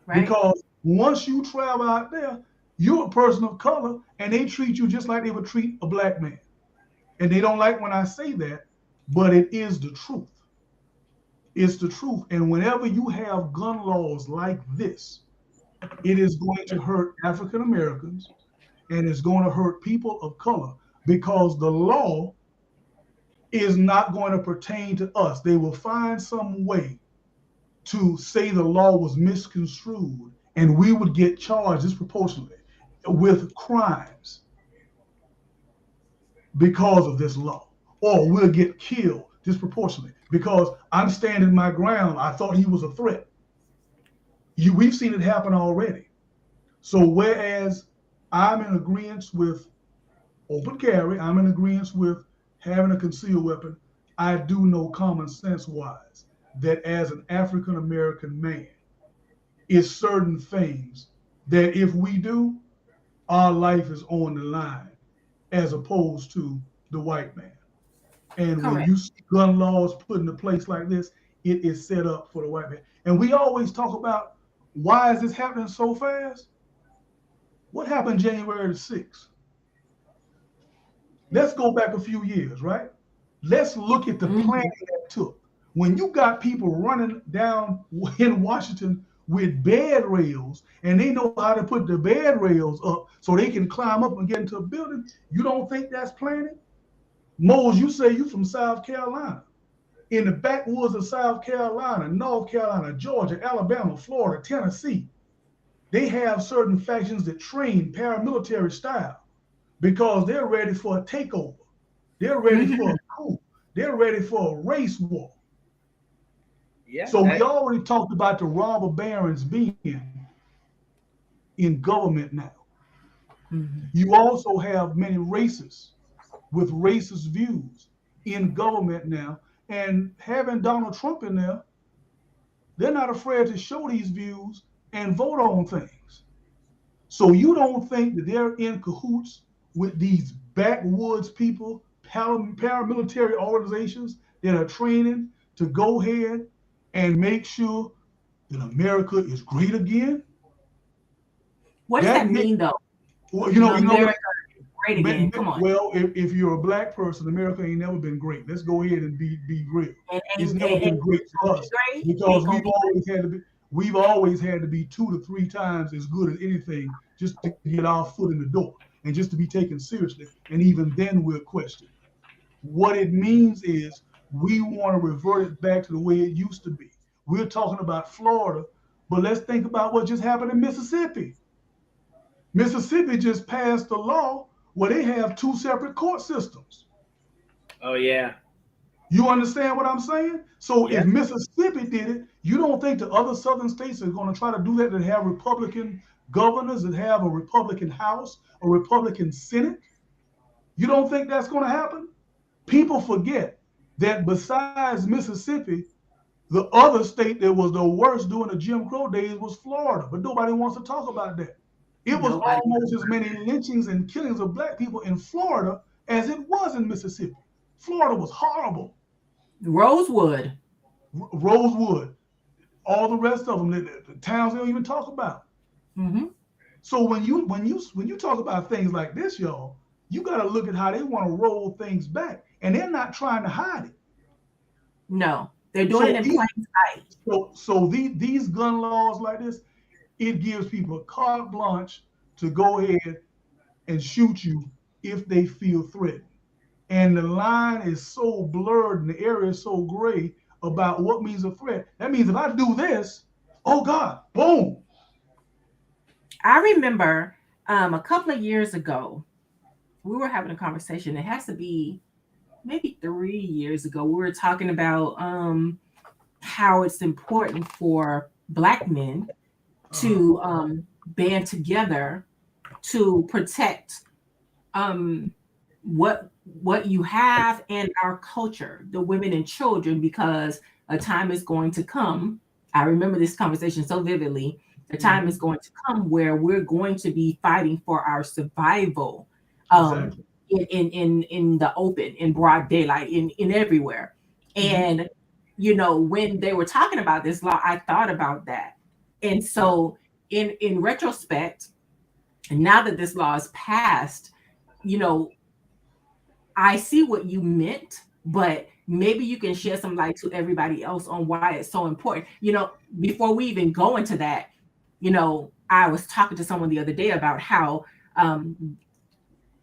A: Right.
B: Because once you travel out there, you're a person of color, and they treat you just like they would treat a black man. And they don't like when I say that, but it is the truth. It's the truth. And whenever you have gun laws like this, it is going to hurt African Americans and it's going to hurt people of color because the law is not going to pertain to us. They will find some way to say the law was misconstrued and we would get charged disproportionately with crimes because of this law, or we'll get killed disproportionately because I'm standing my ground. I thought he was a threat. We've seen it happen already. So whereas I'm in agreement with open carry, I'm in agreement with having a concealed weapon, I do know common sense wise that as an African American man, it's certain things that if we do, our life is on the line as opposed to the white man. And when
A: Correct.
B: you see gun laws put into place like this, it is set up for the white man. And we always talk about why is this happening so fast? What happened January the 6th? Let's go back a few years, right? Let's look at the planning that took. When you got people running down in Washington with bed rails and they know how to put the bed rails up so they can climb up and get into a building, you don't think that's planning? Mose, you say you from South Carolina. In the backwoods of South Carolina, North Carolina, Georgia, Alabama, Florida, Tennessee, they have certain factions that train paramilitary style because they're ready for a takeover. They're ready for a coup. They're ready for a race war.
C: Yeah.
B: So we already talked about the robber barons being in government now.
A: Mm-hmm.
B: You also have many racists with racist views in government now. And having Donald Trump in there, they're not afraid to show these views and vote on things. So you don't think that they're in cahoots with these backwoods people, paramilitary organizations that are training to go ahead and make sure that America is great again?
A: What does
B: That
A: that
B: make,
A: mean, though?
B: well, you know what?
A: America is great again. Come on.
B: Well, if you're a black person, America ain't never been great. Let's go ahead and be real.
A: And,
B: It's
A: and,
B: never
A: and,
B: been
A: and
B: great
A: it's
B: for
A: gonna be
B: us
A: great.
B: because
A: Ain't gonna be
B: we've always had to be 2 to 3 times as good as anything just to get our foot in the door and just to be taken seriously. And even then we're questioned. What it means is we want to revert it back to the way it used to be. We're talking about Florida, but let's think about what just happened in Mississippi. Mississippi just passed a law where they have 2 separate court systems.
C: Oh yeah.
B: You understand what I'm saying? So if
C: Yeah.
B: Mississippi did it, you don't think the other southern states are going to try to do that have Republican governors, that have a Republican House, a Republican Senate? You don't think that's going to happen? People forget that besides Mississippi, the other state that was the worst during the Jim Crow days was Florida, but nobody wants to talk about that. It was
A: nobody.
B: almost as many lynchings and killings of black people in Florida as it was in Mississippi. Florida was horrible.
A: Rosewood.
B: Rosewood, all the rest of them, the towns they don't even talk about.
A: Mm-hmm.
B: So when you talk about things like this, y'all, you got to look at how they want to roll things back, and they're not trying to hide it.
A: No, they're doing
B: So
A: it in plain sight.
B: these gun laws like this, it gives people carte blanche to go ahead and shoot you if they feel threatened. And the line is so blurred and the area is so gray about what means a threat. That means if I do this, oh God, boom.
A: I remember a couple of years ago, we were having a conversation. It has to be maybe 3 years ago. We were talking about how it's important for Black men to band together to protect um what you have and our culture, the women and children, because a time is going to come. I remember this conversation so vividly. The time is
B: Mhm.
A: going to come where we're going to be fighting for our survival, um,
B: Exactly.
A: in the open, in broad daylight, in everywhere.
B: Mhm.
A: And when they were talking about this law, I thought about that. And
B: Yeah.
A: so, in retrospect, now that this law is passed, you know, I see what you meant, but maybe you can shed some light to everybody else on why it's so important. Before we even go into that, I was talking to someone the other day about how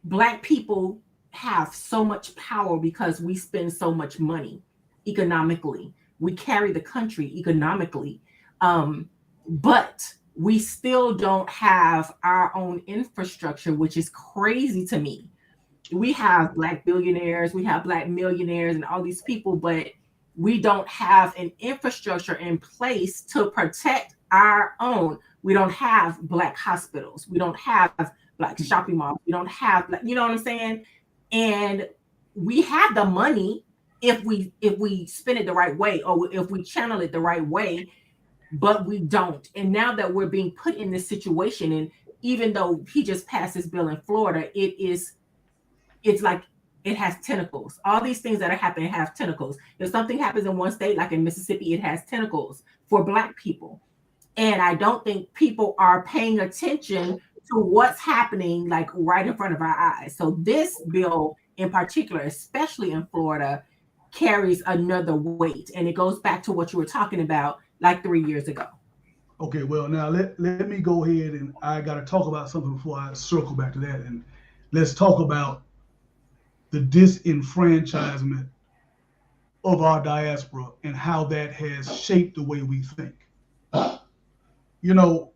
A: Black people have so much power because we spend so much money economically. We carry the country economically. But we still don't have our own infrastructure, which is crazy to me. We have Black billionaires, we have Black millionaires, and all these people, but we don't have an infrastructure in place to protect our own. We don't have Black hospitals. We don't have Black shopping malls. We don't have Black, you know what I'm saying? And we have the money if we spend it the right way, or if we channel it the right way, but we don't. And now that we're being put in this situation, and even though he just passed this bill in Florida, it's like it has tentacles. All these things that are happening have tentacles. If something happens in one state, like in Mississippi, it has tentacles for Black people. And I don't think people are paying attention to what's happening like right in front of our eyes. So this bill in particular, especially in Florida, carries another weight. And it goes back to what you were talking about like 3 years ago.
B: Okay, well, now let me go ahead, and I got to talk about something before I circle back to that. And let's talk about the disenfranchisement of our diaspora and how that has shaped the way we think. You know,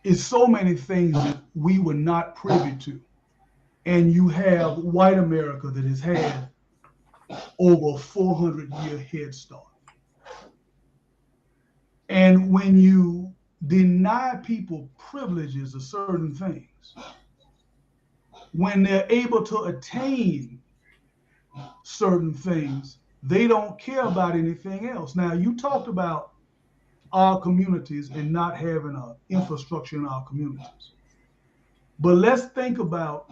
B: it's so many things that we were not privy to. And you have white America that has had over a 400-year head start. And when you deny people privileges of certain things, when they're able to attain certain things, they don't care about anything else. Now, you talked about our communities and not having an infrastructure in our communities. But let's think about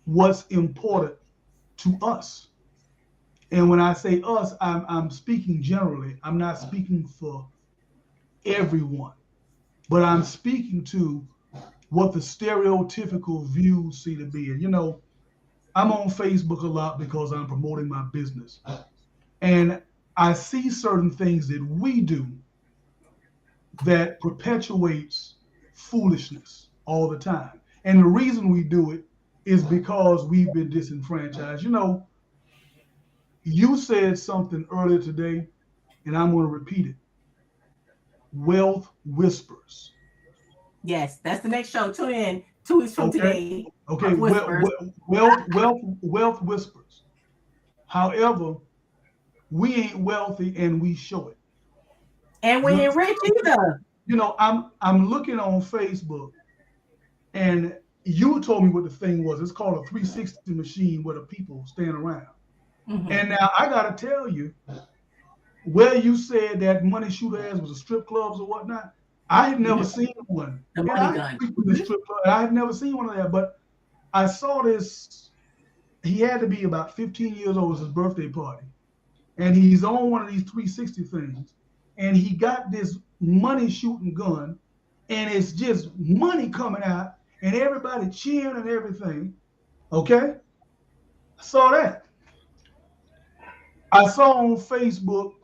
B: what's important to us. And when I say us, I'm speaking generally. I'm not speaking for everyone, but I'm speaking to what the stereotypical views see to be. And I'm on Facebook a lot because I'm promoting my business. And I see certain things that we do that perpetuates foolishness all the time. And the reason we do it is because we've been disenfranchised. You said something earlier today, and I'm going to repeat it. Wealth whispers.
A: Yes, that's the next show. Tune in 2 weeks from
B: Okay.
A: today.
B: Okay.
A: Whispers.
B: Wealth whispers. However, we ain't wealthy and we show it.
A: And we
B: You
A: ain't
B: understand
A: rich
B: what I'm saying?
A: either.
B: I'm looking on Facebook, and you told me what the thing was. It's called a 360 machine where the people stand around.
A: Mhm.
B: And now I gotta tell you, where you said that money shooter ass was a strip clubs or whatnot, I had never
A: Mhm.
B: seen one.
A: The
B: And
A: money
B: I
A: gun.
B: frequent the strip club, and I had never seen one of that. But I saw this. He had to be about 15 years old. It was his birthday party, and he's on one of these 360 things, and he got this money shooting gun, and it's just money coming out, and everybody cheering and everything. Okay, I saw that. I saw on Facebook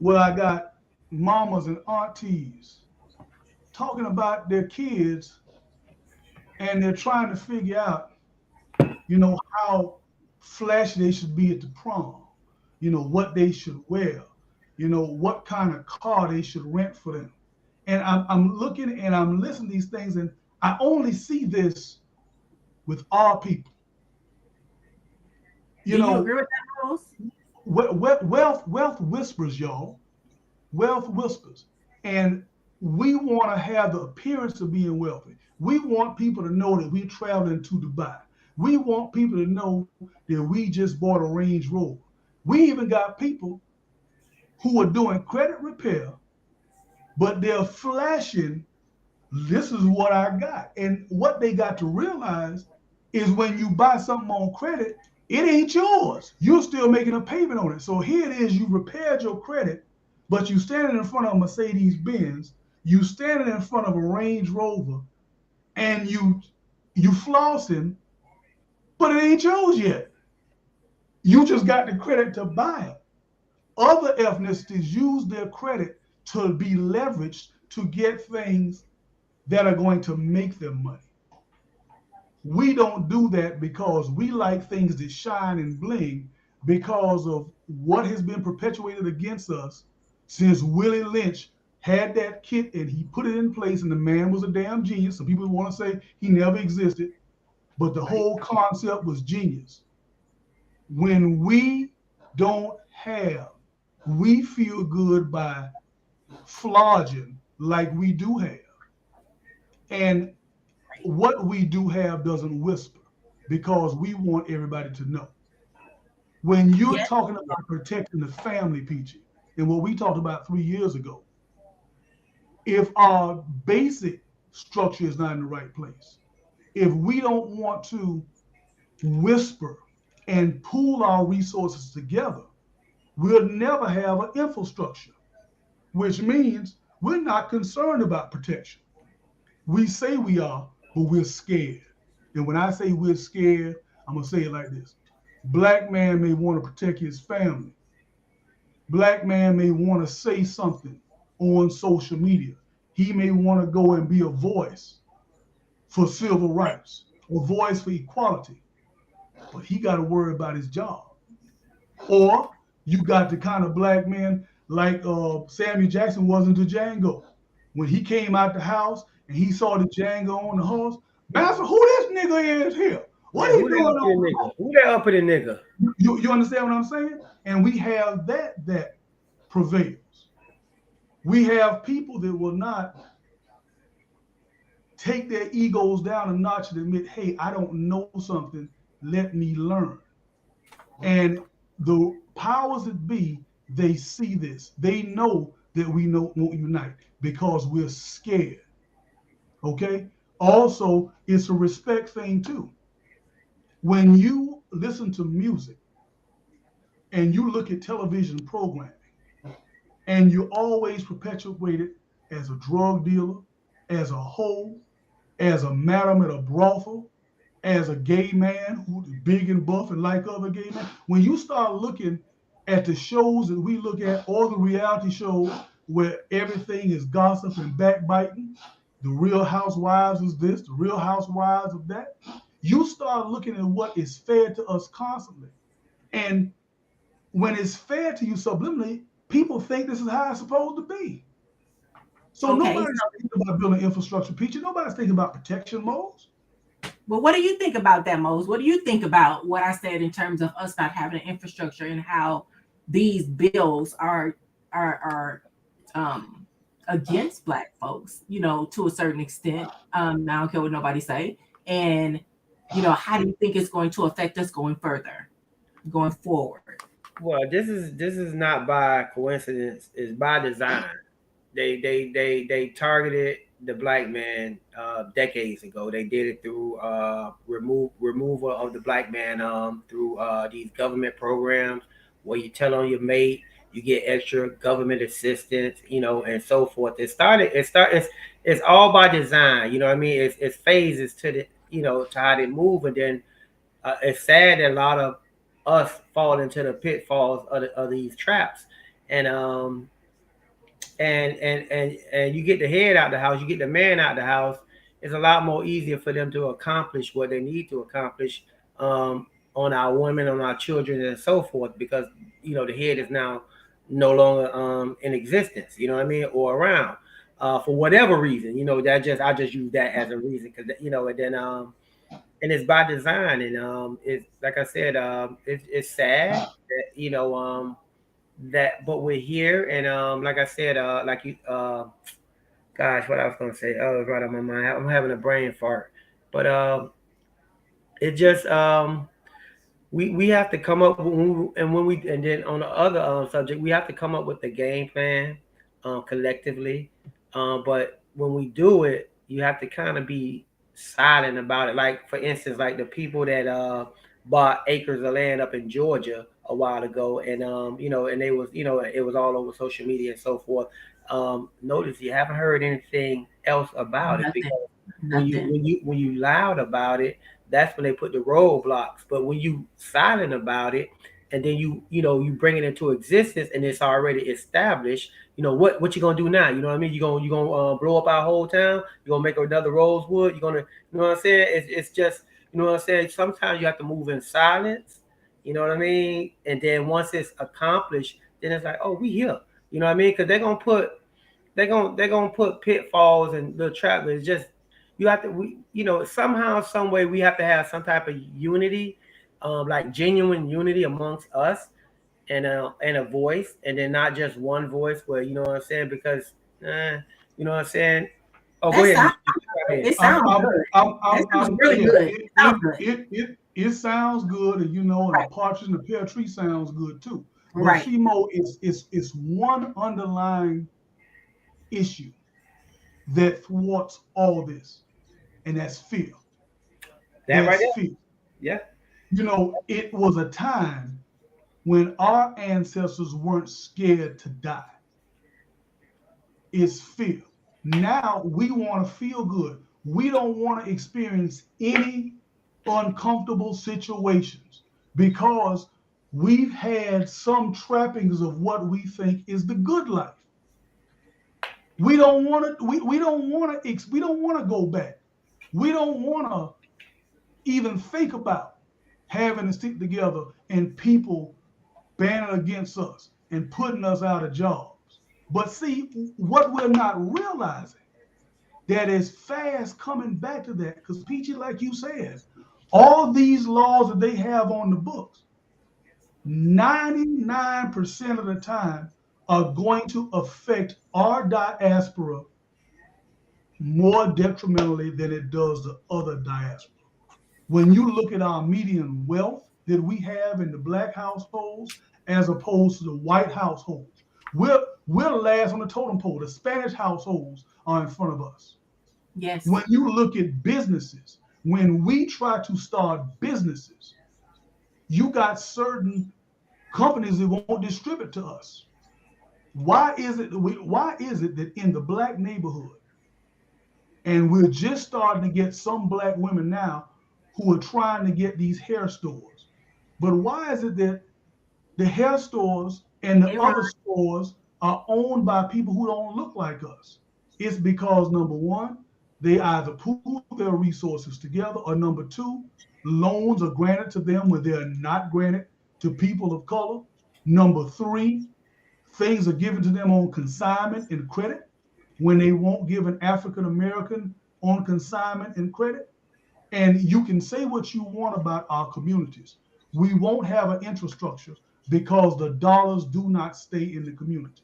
B: where I got mamas and aunties talking about their kids, and they're trying to figure out, how flashy they should be at the prom, what they should wear, what kind of car they should rent for them. And I'm looking and I'm listening to these things, and I only see this with our people.
A: Do
B: You
A: you
B: know,
A: agree with that, Rose?
B: wealth whispers, y'all. Wealth whispers. And we want to have the appearance of being wealthy. We want people to know that we're traveling to Dubai. We want people to know that we just bought a Range Rover. We even got people who are doing credit repair, but they're flashing, this is what I got. And what they got to realize is when you buy something on credit, it ain't yours. You're still making a payment on it. So here it is, you repaired your credit, but you standing in front of a Mercedes Benz, you standing in front of a Range Rover, and you flossing, but it ain't yours yet. You just got the credit to buy it. Other ethnicities use their credit to be leveraged to get things that are going to make them money. We don't do that because we like things that shine and bling because of what has been perpetuated against us since Willie Lynch had that kit and he put it in place, and the man was a damn genius. Some people want to say he never existed, but the whole concept was genius. When we don't have, we feel good by flogging like we do have. And what we do have doesn't whisper because we want everybody to know. When you're
A: Yes.
B: talking about protecting the family, Peachy, and what we talked about 3 years ago, if our basic structure is not in the right place, if we don't want to whisper and pool our resources together, we'll never have an infrastructure, which means we're not concerned about protection. We say we are, but we're scared. And when I say we're scared, I'm going to say it like this. Black man may want to protect his family. Black man may want to say something on social media. He may want to go and be a voice for civil rights, a voice for equality, but he got to worry about his job. Or you got the kind of black man like Samuel Jackson was into Django. When he came out the house and he saw the Django on the horse, Master, who this nigga is here? What
C: Yeah,
B: he
C: who
B: doing
C: that uppity
B: on
C: nigga? Who that uppity nigga?
B: you understand what I'm saying? And we have that prevails. We have people that will not take their egos down a notch and admit, hey, I don't know something, let me learn. And the powers that be, they see this. They know that we know won't unite because we're scared. Okay. Also, it's a respect thing too. When you listen to music and you look at television programming and you always perpetuate it as a drug dealer, as a hoe, as a madam at a brothel, as a gay man who's big and buff and like other gay men, when you start looking at the shows that we look at, or the reality shows where everything is gossip and backbiting, the Real Housewives is this, the Real Housewives of that, you start looking at what is fed to us constantly. And when it's fed to you subliminally, people think this is how it's supposed to be. So
A: Okay.
B: nobody's thinking about building infrastructure, Peachy. Nobody's thinking about protection modes.
A: Well, what do you think about that, Mose? What do you think about what I said in terms of us not having an infrastructure and how these bills are against Black folks? To a certain extent. I don't care what nobody say. And how do you think it's going to affect us going further, going forward?
C: Well, this is not by coincidence. It's by design. They targeted the black man decades ago. They did it through removal of the black man through these government programs where you tell on your mate, you get extra government assistance, and so forth. It's all by design. You know what I mean? It's phases to the to how they move, and then it's sad that a lot of us fall into the pitfalls of these traps, and and you get the head out the house, you get the man out the house, it's a lot more easier for them to accomplish what they need to accomplish on our women, on our children, and so forth, because the head is now no longer in existence, you know what I mean, or around for whatever reason, that just I just use that as a reason because and then and it's by design, and it's like I said, it's sad that that, but we're here, and like I said, like you Gosh, what I was gonna say? Oh, it's right on my mind. I'm having a brain fart. But it just we have to come up and then on the other subject, we have to come up with the game plan collectively. But when we do it, you have to kind of be silent about it. Like for instance, like the people that bought acres of land up in Georgia a while ago, and and they was it was all over social media and so forth. Notice you haven't heard anything else about it
A: Nothing.
C: because
A: Nothing.
C: when you loud about it, that's when they put the roadblocks. But when you silent about it, and then you bring it into existence, and it's already established. What you gonna do now? You know what I mean? You gonna blow up our whole town? You gonna make another Rosewood? You gonna what I'm saying? It's just what I'm saying. Sometimes you have to move in silence. You know what I mean? And then once it's accomplished, then it's like, oh, we here. You know what I mean? Because they're gonna put pitfalls and the trap. It's just you have to somehow some way we have to have some type of unity, like genuine unity amongst us, and a voice, and then not just one voice where you know what I'm saying, because you know what I'm saying. Oh, go
A: That
C: ahead.
A: sounds
C: Go
A: good.
C: ahead.
A: It sounds good. That sounds really
B: Yeah,
A: good. It sounds good.
B: it sounds good, and and a
A: Right.
B: partridge in a pear tree sounds good too. But
A: Right.
B: see, Mo, it's one underlying issue that thwarts all this, and that's fear.
C: That right
B: That's
C: there.
B: fear.
C: Yeah.
B: It was a time when our ancestors weren't scared to die. It's fear. Now we want to feel good. We don't want to experience any uncomfortable situations because we've had some trappings of what we think is the good life. We don't want to. We don't want to. We don't want to go back. We don't want to even think about having to stick together and people banning against us and putting us out of jobs. But see, what we're not realizing that is fast coming back to that, because Peachy, like you said, all these laws that they have on the books, 99% of the time are going to affect our diaspora more detrimentally than it does the other diaspora. When you look at our median wealth that we have in the black households as opposed to the white households, we're last on the totem pole. The Spanish households are in front of us.
A: Yes.
B: When you look at businesses, when we try to start businesses, you got certain companies that won't distribute to us. Why is it that in the black neighborhood, and we're just starting to get some black women now who are trying to get these hair stores, but why is it that the hair stores and the
A: They run.
B: other stores are owned by people who don't look like us? It's because number one, they either pool their resources together, or number two, loans are granted to them where they're not granted to people of color. Number three, things are given to them on consignment and credit when they won't give an African American on consignment and credit. And you can say what you want about our communities. We won't have an infrastructure because the dollars do not stay in the community.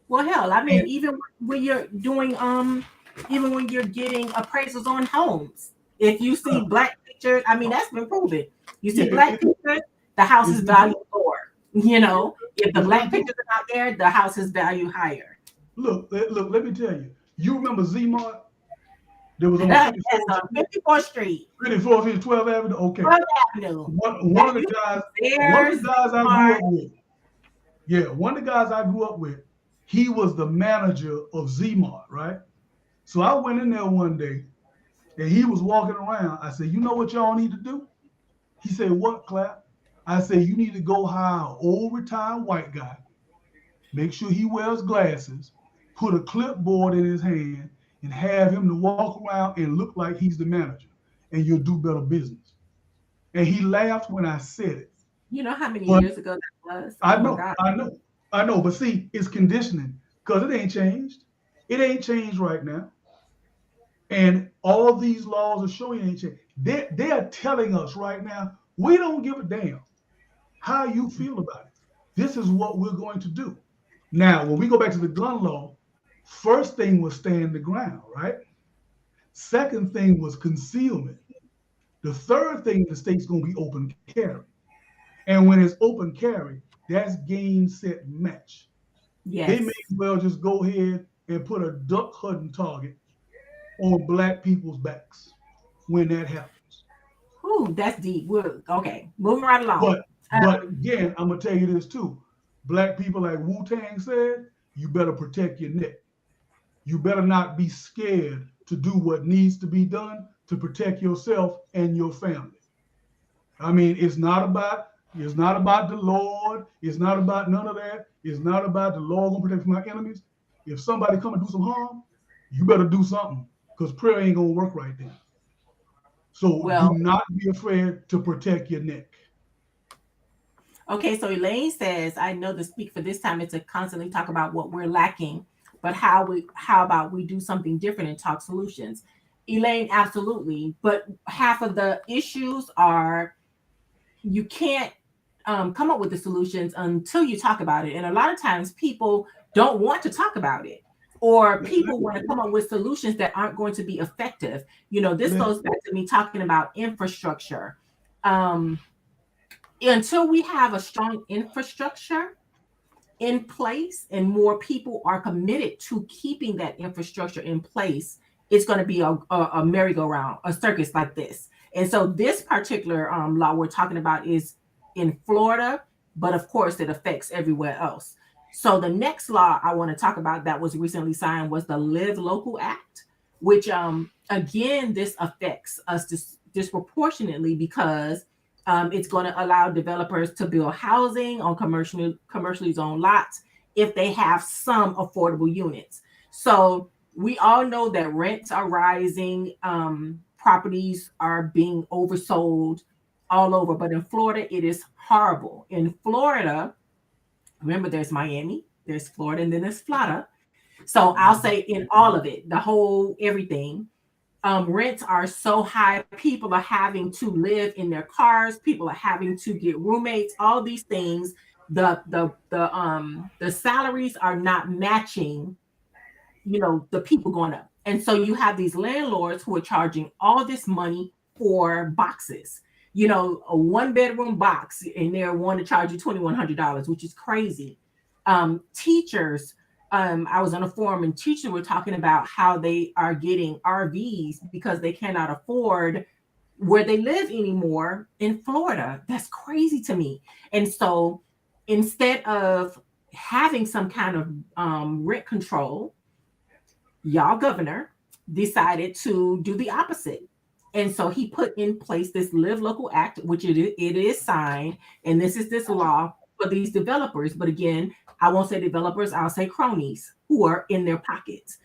A: Well, hell, I mean,
B: And
A: even when you're getting appraisals on homes, if you see
B: uh,
A: black pictures, I mean, that's been proven. You see
B: yeah,
A: black pictures, the house is
B: it's
A: valued lower. If the
B: it's
A: black
B: been
A: pictures are not there, the house is valued higher.
B: look. Let me tell you. You remember Zmart? There was on
A: That's
B: 54th
A: on 54th Street,
B: 54th and 12th Avenue. Okay,
A: 12th Avenue.
B: one
A: That
B: of the
A: used to
B: guys,
A: be
B: one of
A: theirs,
B: the guys I grew
A: Smart.
B: up with. Yeah, one of the guys I grew up with. He was the manager of Zmart, right? So I went in there one day and he was walking around. I said, you know what y'all need to do? He said, what, Clap? I said, you need to go hire an old retired white guy, make sure he wears glasses, put a clipboard in his hand, and have him to walk around and look like he's the manager, and you'll do better business. And he laughed when I said it.
A: You know how many
B: But
A: years ago that was?
B: I
A: Oh my
B: know,
A: God.
B: I know, I know. But see, it's conditioning because it ain't changed. It ain't changed right now. And all these laws are showing ain't changed. They're telling us right now, we don't give a damn how you feel about it. This is what we're going to do. Now, when we go back to the gun law, First thing was stand the ground, right? Second thing was concealment. The third thing the state's going to be open carry. And when it's open carry, that's game, set, match. They
A: Yes.
B: may well just go ahead and put a duck hunting target on black people's backs when that happens.
A: Ooh, that's deep. Okay, moving right along.
B: But again, I'm gonna tell you this too. Black people, like Wu Tang said, you better protect your neck. You better not be scared to do what needs to be done to protect yourself and your family. I mean, it's not about the Lord. It's not about none of that. It's not about the Lord gonna protect my enemies. If somebody come and do some harm, you better do something because prayer ain't gonna work right then. So do
A: Well,
B: not be afraid to protect your neck.
A: okay, so Elaine says, I know the speak for this time is to constantly talk about what we're lacking, but how about we do something different and talk solutions? Elaine, absolutely. But half of the issues are you can't come up with the solutions until you talk about it. And a lot of times people don't want to talk about it, or people want to come up with solutions that aren't going to be effective. This goes back to me talking about infrastructure. Um, until we have a strong infrastructure in place and more people are committed to keeping that infrastructure in place, it's going to be a merry-go-round, a circus like this. And so this particular law we're talking about is in Florida, but of course it affects everywhere else. So the next law I want to talk about that was recently signed was the Live Local Act, which again, this affects us disproportionately because it's going to allow developers to build housing on commercially zoned lots if they have some affordable units. So we all know that rents are rising, properties are being oversold all over. But in Florida, it is horrible. In Florida, remember, there's Miami, there's Florida, and then there's Florida. So I'll say in all of it, the whole everything, rents are so high. People are having to live in their cars. People are having to get roommates. All these things. The salaries are not matching. The people going up, and so you have these landlords who are charging all this money for boxes. A one-bedroom box, and they're wanting to charge you $2,100, which is crazy. Teachers. I was on a forum and teachers were talking about how they are getting RVs because they cannot afford where they live anymore in Florida. That's crazy to me. And so instead of having some kind of rent control, y'all governor decided to do the opposite. And so he put in place this Live Local Act, which it is signed. And this law for these developers. But again, I won't say developers, I'll say cronies who are in their pockets.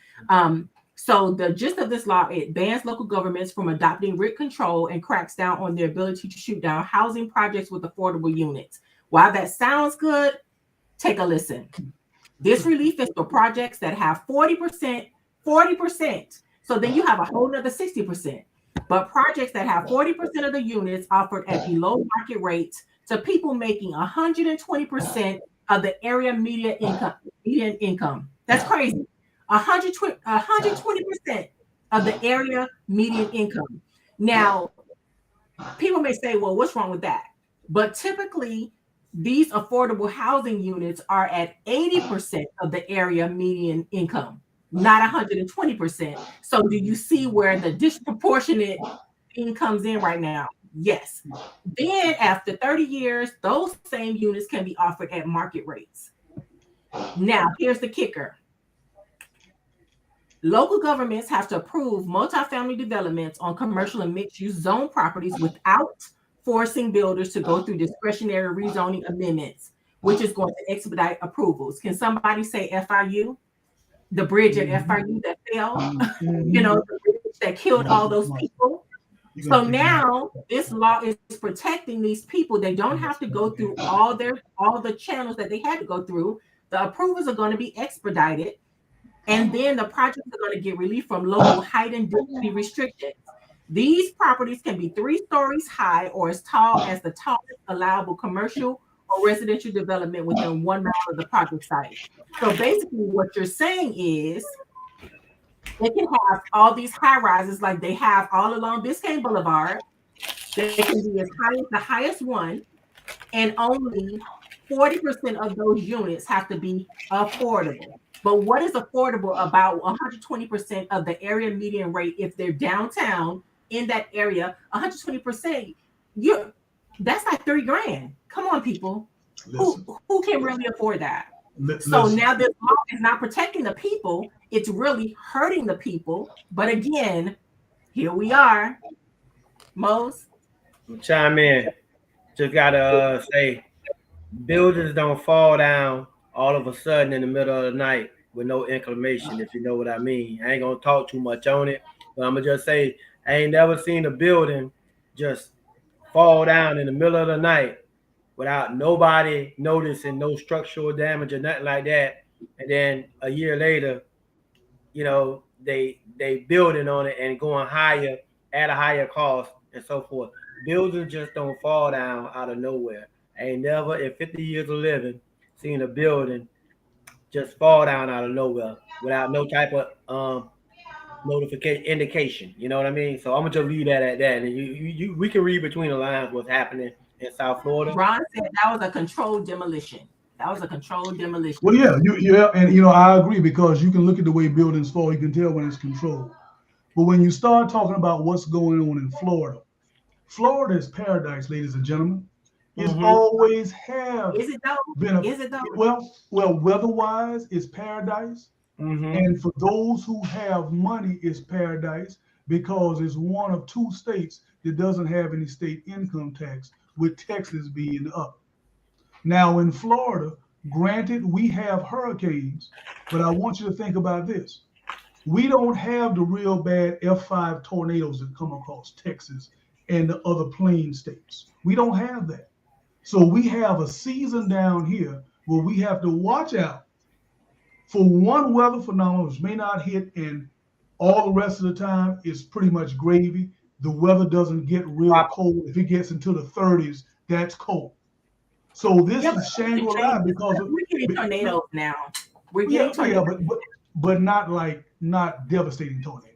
A: So the gist of this law, it bans local governments from adopting rent control and cracks down on their ability to shoot down housing projects with affordable units. While that sounds good, take a listen. This relief is for projects that have 40%. So then you have a whole nother 60%. But projects that have 40% of the units offered at below market rates to people making 120% of the area median income. That's crazy. 120% of the area median income. Now, people may say, well, what's wrong with that? But typically, these affordable housing units are at 80% of the area median income, not 120%. So do you see where the disproportionate thing comes in right now? Yes. Then after 30 years, those same units can be offered at market rates. Now, here's the kicker. Local governments have to approve multifamily developments on commercial and mixed-use zone properties without forcing builders to go through discretionary rezoning amendments, which is going to expedite approvals. Can somebody say FIU? The bridge at FIU that fell, the bridge that killed all those people. So now this law is protecting these people. They don't have to go through all the channels that they had to go through. The approvals are going to be expedited. And then the projects are going to get relief from local height and density restrictions. These properties can be 3 stories high or as tall as the tallest allowable commercial or residential development within 1 mile of the project site. So basically what you're saying is They can have all these high rises like they have all along Biscayne Boulevard. They can be as high as the highest one, and only 40% of those units have to be affordable. But what is affordable about 120% of the area median rate if they're downtown in that area? 120%, you that's like 3 grand. Come on, people.
B: Listen,
A: Who can really afford that? So
B: listen.
A: now this law is not protecting the people, it's really hurting the people. But again, here we are, Mose.
C: Chime in. Just gotta say, buildings don't fall down all of a sudden in the middle of the night with no inclination, if you know what I mean. I ain't gonna talk too much on it, but I'm gonna just say I ain't never seen a building just fall down in the middle of the night without nobody noticing, no structural damage or nothing like that. And then a year later, they building on it and going higher at a higher cost and so forth. Buildings just don't fall down out of nowhere. I ain't never in 50 years of living seen a building just fall down out of nowhere without no type of notification indication. You know what I mean? So I'm gonna just leave that at that. And we can read between the lines what's happening in South Florida.
A: Ron said that was a controlled demolition. That was a controlled demolition.
B: Well, yeah, and I agree because you can look at the way buildings fall. You can tell when it's controlled. But when you start talking about what's going on in Florida, Florida is paradise, ladies and gentlemen. It's always have
A: Is it though?
B: been
A: Is it though?
B: well, weather-wise, it's paradise. And for those who have money, it's paradise because it's one of 2 states that doesn't have any state income tax, with Texas being up. Now in Florida, granted, we have hurricanes, but I want you to think about this. We don't have the real bad F5 tornadoes that come across Texas and the other plain states. We don't have that. So we have a season down here where we have to watch out for one weather phenomenon which may not hit, and all the rest of the time it's pretty much gravy. The weather doesn't get real cold. If it gets into the 30s, that's cold. So this is Shangri-La because
A: we're getting tornadoes now. We're getting tornadoes.
B: But not devastating tornadoes.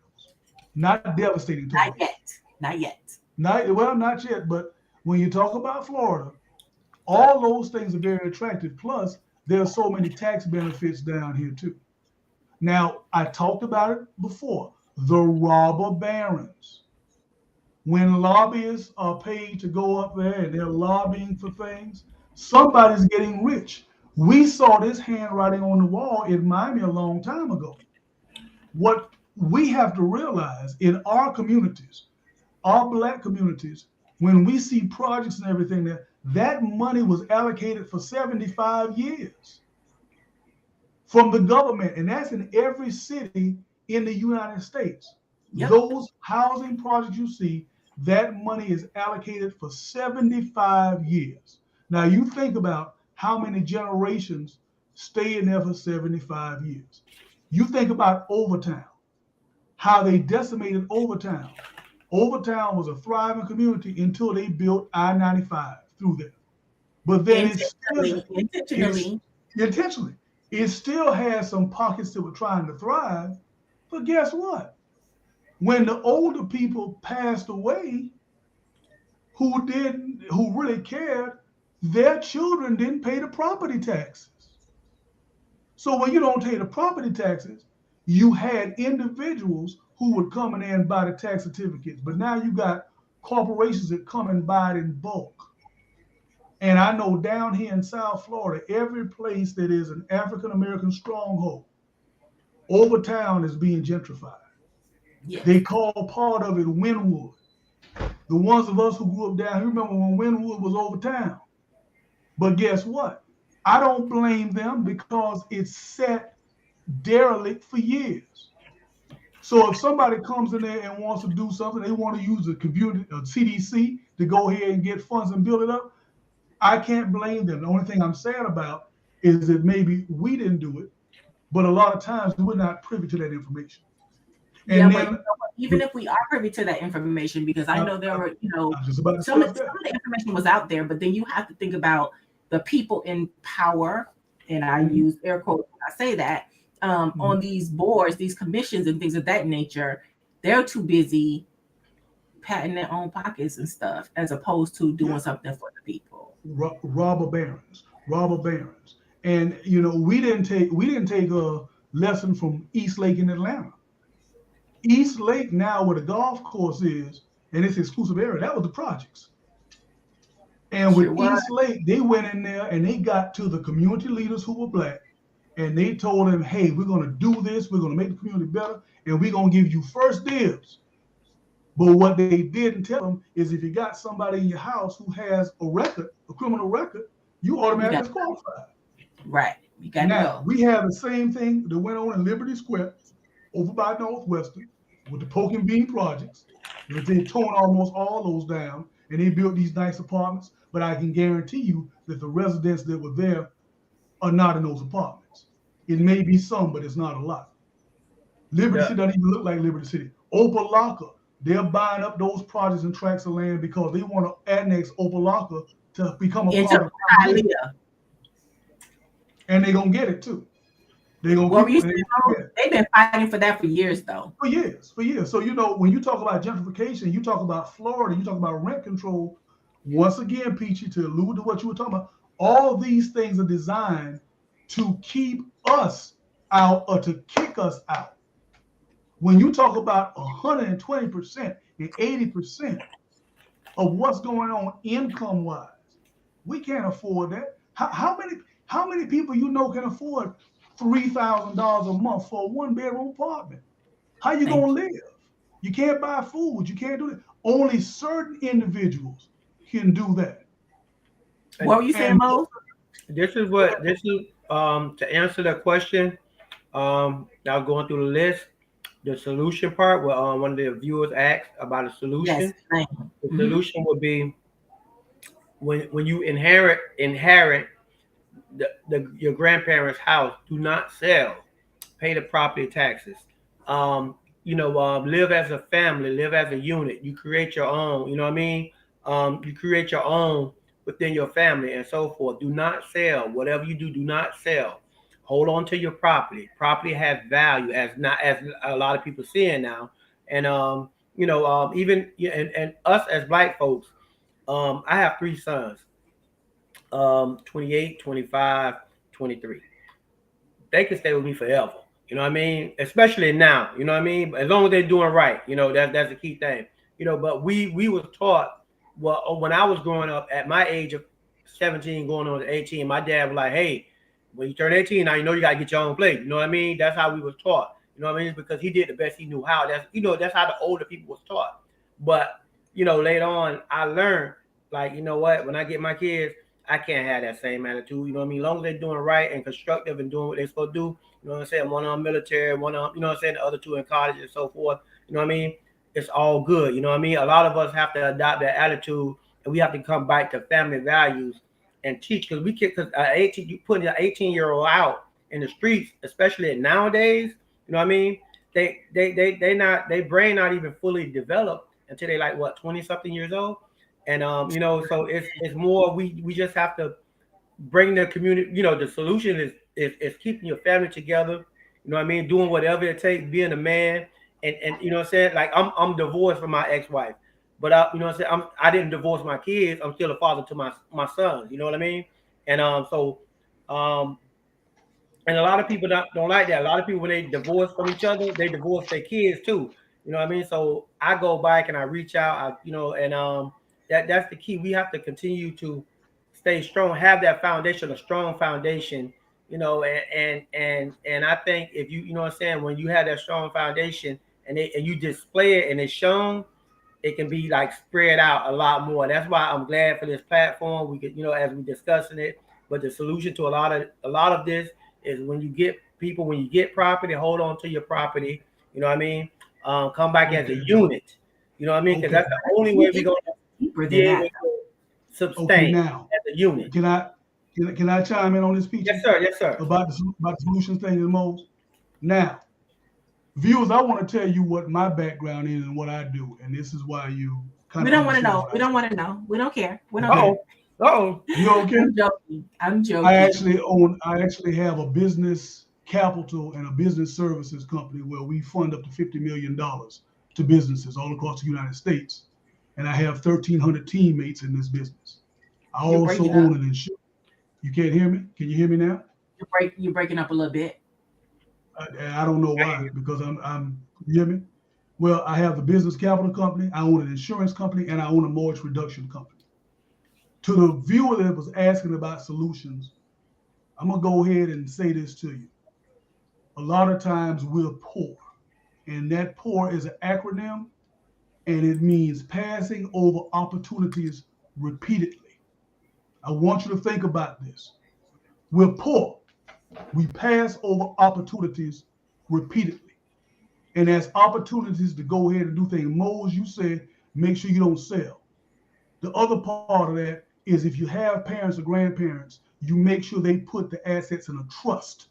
B: Not devastating tornadoes.
A: Not yet.
B: Not yet. But when you talk about Florida, all those things are very attractive. Plus, there are so many tax benefits down here too. Now, I talked about it before. The robber barons. When lobbyists are paid to go up there and they're lobbying for things, somebody's getting rich. We saw this handwriting on the wall in Miami a long time ago. What we have to realize in our communities, our Black communities, when we see projects and everything that money was allocated for 75 years from the government, and that's in every city in the United States. Yep. Those housing projects you see, that money is allocated for 75 years. Now you think about how many generations stay in there for 75 years. You think about Overtown, how they decimated Overtown. Overtown was a thriving community until they built I-95 through there. But then intentionally, it still has some pockets that were trying to thrive. But guess what? When the older people passed away, who really cared, their children didn't pay the property taxes. So when you don't pay the property taxes, you had individuals who would come in there and buy the tax certificates. But now you got corporations that come and buy it in bulk. And I know down here in South Florida, every place that is an African-American stronghold, Overtown is being gentrified. Yes. They call part of it Wynwood. The ones of us who grew up down here, remember when Wynwood was Overtown. But guess what? I don't blame them because it's sat derelict for years. So if somebody comes in there and wants to do something, they want to use a computer, a CDC to go ahead and get funds and build it up, I can't blame them. The only thing I'm sad about is that maybe we didn't do it, but a lot of times we're not privy to that information.
A: And yeah, but even if we are privy to that information, because I know there were, some of the information was out there, but then you have to think about the people in power, and I use air quotes when I say that, on these boards, these commissions and things of that nature, they're too busy patting their own pockets and stuff as opposed to doing something for the people.
B: Robber barons. And we didn't take a lesson from East Lake in Atlanta. East Lake now where the golf course is and its exclusive area, that was the projects. And
A: Sure
B: with
A: was.
B: East Lake, they went in there and they got to the community leaders who were black and they told them, hey, we're going to do this, we're going to make the community better, and we're going to give you first dibs. But what they didn't tell them is if you got somebody in your house who has a criminal record, you automatically disqualified.
A: Right. You got to
B: Now,
A: go.
B: we have the same thing that went on in Liberty Square over by Northwestern with the Poke and Bean projects. They torn almost all those down and they built these nice apartments. But I can guarantee you that the residents that were there are not in those apartments. It may be some, but it's not a lot. Liberty City doesn't even look like Liberty City. Opalaka, they're buying up those projects and tracts of land because they want to annex Opalaka to become a part of
A: Hialeah.
B: And they're going to get it too. They're going
A: Well,
B: to keep it.
A: They've been fighting for that for years, though.
B: For years. So, when you talk about gentrification, you talk about Florida, you talk about rent control. Once again, Peachy, to allude to what you were talking about, all these things are designed to keep us out or to kick us out. When you talk about 120% and 80% of what's going on income-wise, we can't afford that. How many people can afford $3,000 a month for a one-bedroom apartment? How you gonna live? You can't buy food. You can't do it. Only certain individuals can do that.
A: What were you saying, Mose?
C: This is to answer the question. Now going through the list, the solution part. Where one of the viewers asked about a solution.
A: Yes.
C: The solution would be when you inherit your grandparents' house, do not sell. Pay the property taxes. Live as a family, live as a unit. You create your own. You know what I mean? You create your own within your family and so forth. Do not sell. Whatever you do not sell. Hold on to your property. Property has value, as a lot of people seeing now. And even and us as black folks, I have 3 sons. 28, 25, 23. They can stay with me forever. You know what I mean? Especially now. You know what I mean? As long as they're doing right. That's the key thing. But we was taught, well, when I was growing up at my age of 17 going on to 18, my dad was like, hey, when you turn 18 now, you got to get your own place. You know what I mean? That's how we was taught. You know what I mean? Because he did the best he knew how. That's how the older people was taught. But, later on, I learned, like, what? When I get my kids, I can't have that same attitude. You know what I mean? As long as they're doing right and constructive and doing what they're supposed to do, you know what I'm saying? One on military, one on, the other 2 in college and so forth. You know what I mean? It's all good. You know what I mean? A lot of us have to adopt that attitude and we have to come back to family values and teach, because you put an 18-year-old out in the streets, especially nowadays, you know what I mean? They brain not even fully developed until they 20 something years old. And so it's more we just have to bring the community. The solution is keeping your family together. You know what I mean? Doing whatever it takes, being a man, and you know what I'm saying? Like I'm divorced from my ex-wife, but you know what I'm saying? I didn't divorce my kids. I'm still a father to my sons. You know what I mean? And and a lot of people don't like that. A lot of people, when they divorce from each other, they divorce their kids too. You know what I mean? So I go back and I reach out. That's the key. We have to continue to stay strong, have that foundation, a strong foundation, and I think if you know what I'm saying, when you have that strong foundation and you display it and it's shown, it can be spread out a lot more. That's why I'm glad for this platform. We could, as we discussing it, but the solution to a lot of this is when you get property, hold on to your property. You know what I mean? Come back as a unit. You know what I mean? Because that's the only way we're going to be able to sustain as a unit.
B: Can I chime in on this, Peach?
C: Yes, sir. Yes, sir.
B: About the solutions thing the most. Now, viewers, I want to tell you what my background is and what I do, and this is why you kind
A: we
B: of.
A: don't want to know. We don't want to know. We don't care. We don't care.
C: Oh,
B: you okay?
A: I'm joking.
B: I actually have a business capital and a business services company where we fund up to $50 million to businesses all across the United States. And I have 1,300 teammates in this business. I also own an insurance. You can't hear me? Can you hear me now?
A: You're breaking up a little bit.
B: I don't know why, because I'm you hear me? Well, I have the business capital company, I own an insurance company, and I own a mortgage reduction company. To the viewer that was asking about solutions, I'm gonna go ahead and say this to you. A lot of times we're poor, and that poor is an acronym, and it means passing over opportunities repeatedly. I want you to think about this. We're poor. We pass over opportunities repeatedly. And there's opportunities to go ahead and do things. Mose, you said, make sure you don't sell. The other part of that is if you have parents or grandparents, you make sure they put the assets in a trust.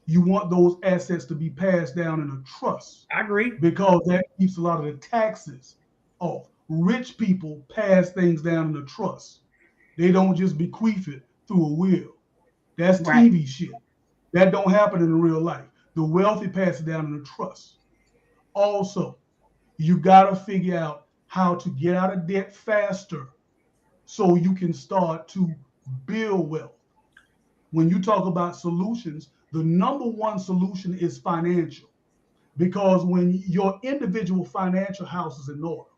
B: You want those assets to be passed down in a trust.
C: I agree.
B: Because that keeps a lot of the taxes off. Rich people pass things down in a trust. They don't just bequeath it through a will. That's TV shit. That don't happen in real life. The wealthy pass it down in a trust. Also, you got to figure out how to get out of debt faster so you can start to build wealth. When you talk about solutions, the number one solution is financial. Because when your individual financial house is in order,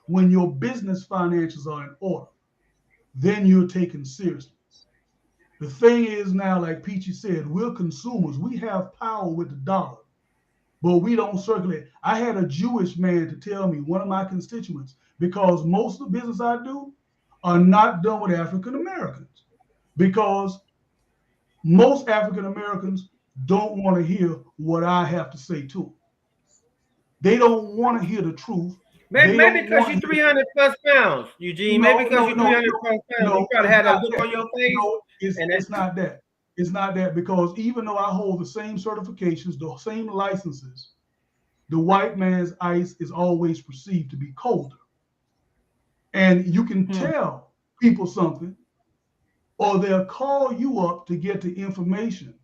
B: when your business finances are in order, then you're taken seriously. The thing is now, like Peachy said, we're consumers. We have power with the dollar, but we don't circulate. I had a Jewish man to tell me, one of my constituents, because most of the business I do are not done with African Americans, because most African Americans don't want to hear what I have to say to them. They don't want to hear the truth.
C: Maybe because you're 300 plus pounds, Eugene. Maybe because you're 300 plus pounds. You probably had a look on your face.
B: No, it's not that. It's not that, because even though I hold the same certifications, the same licenses, the white man's ice is always perceived to be colder. And you can tell people something, or they'll call you up to get the information,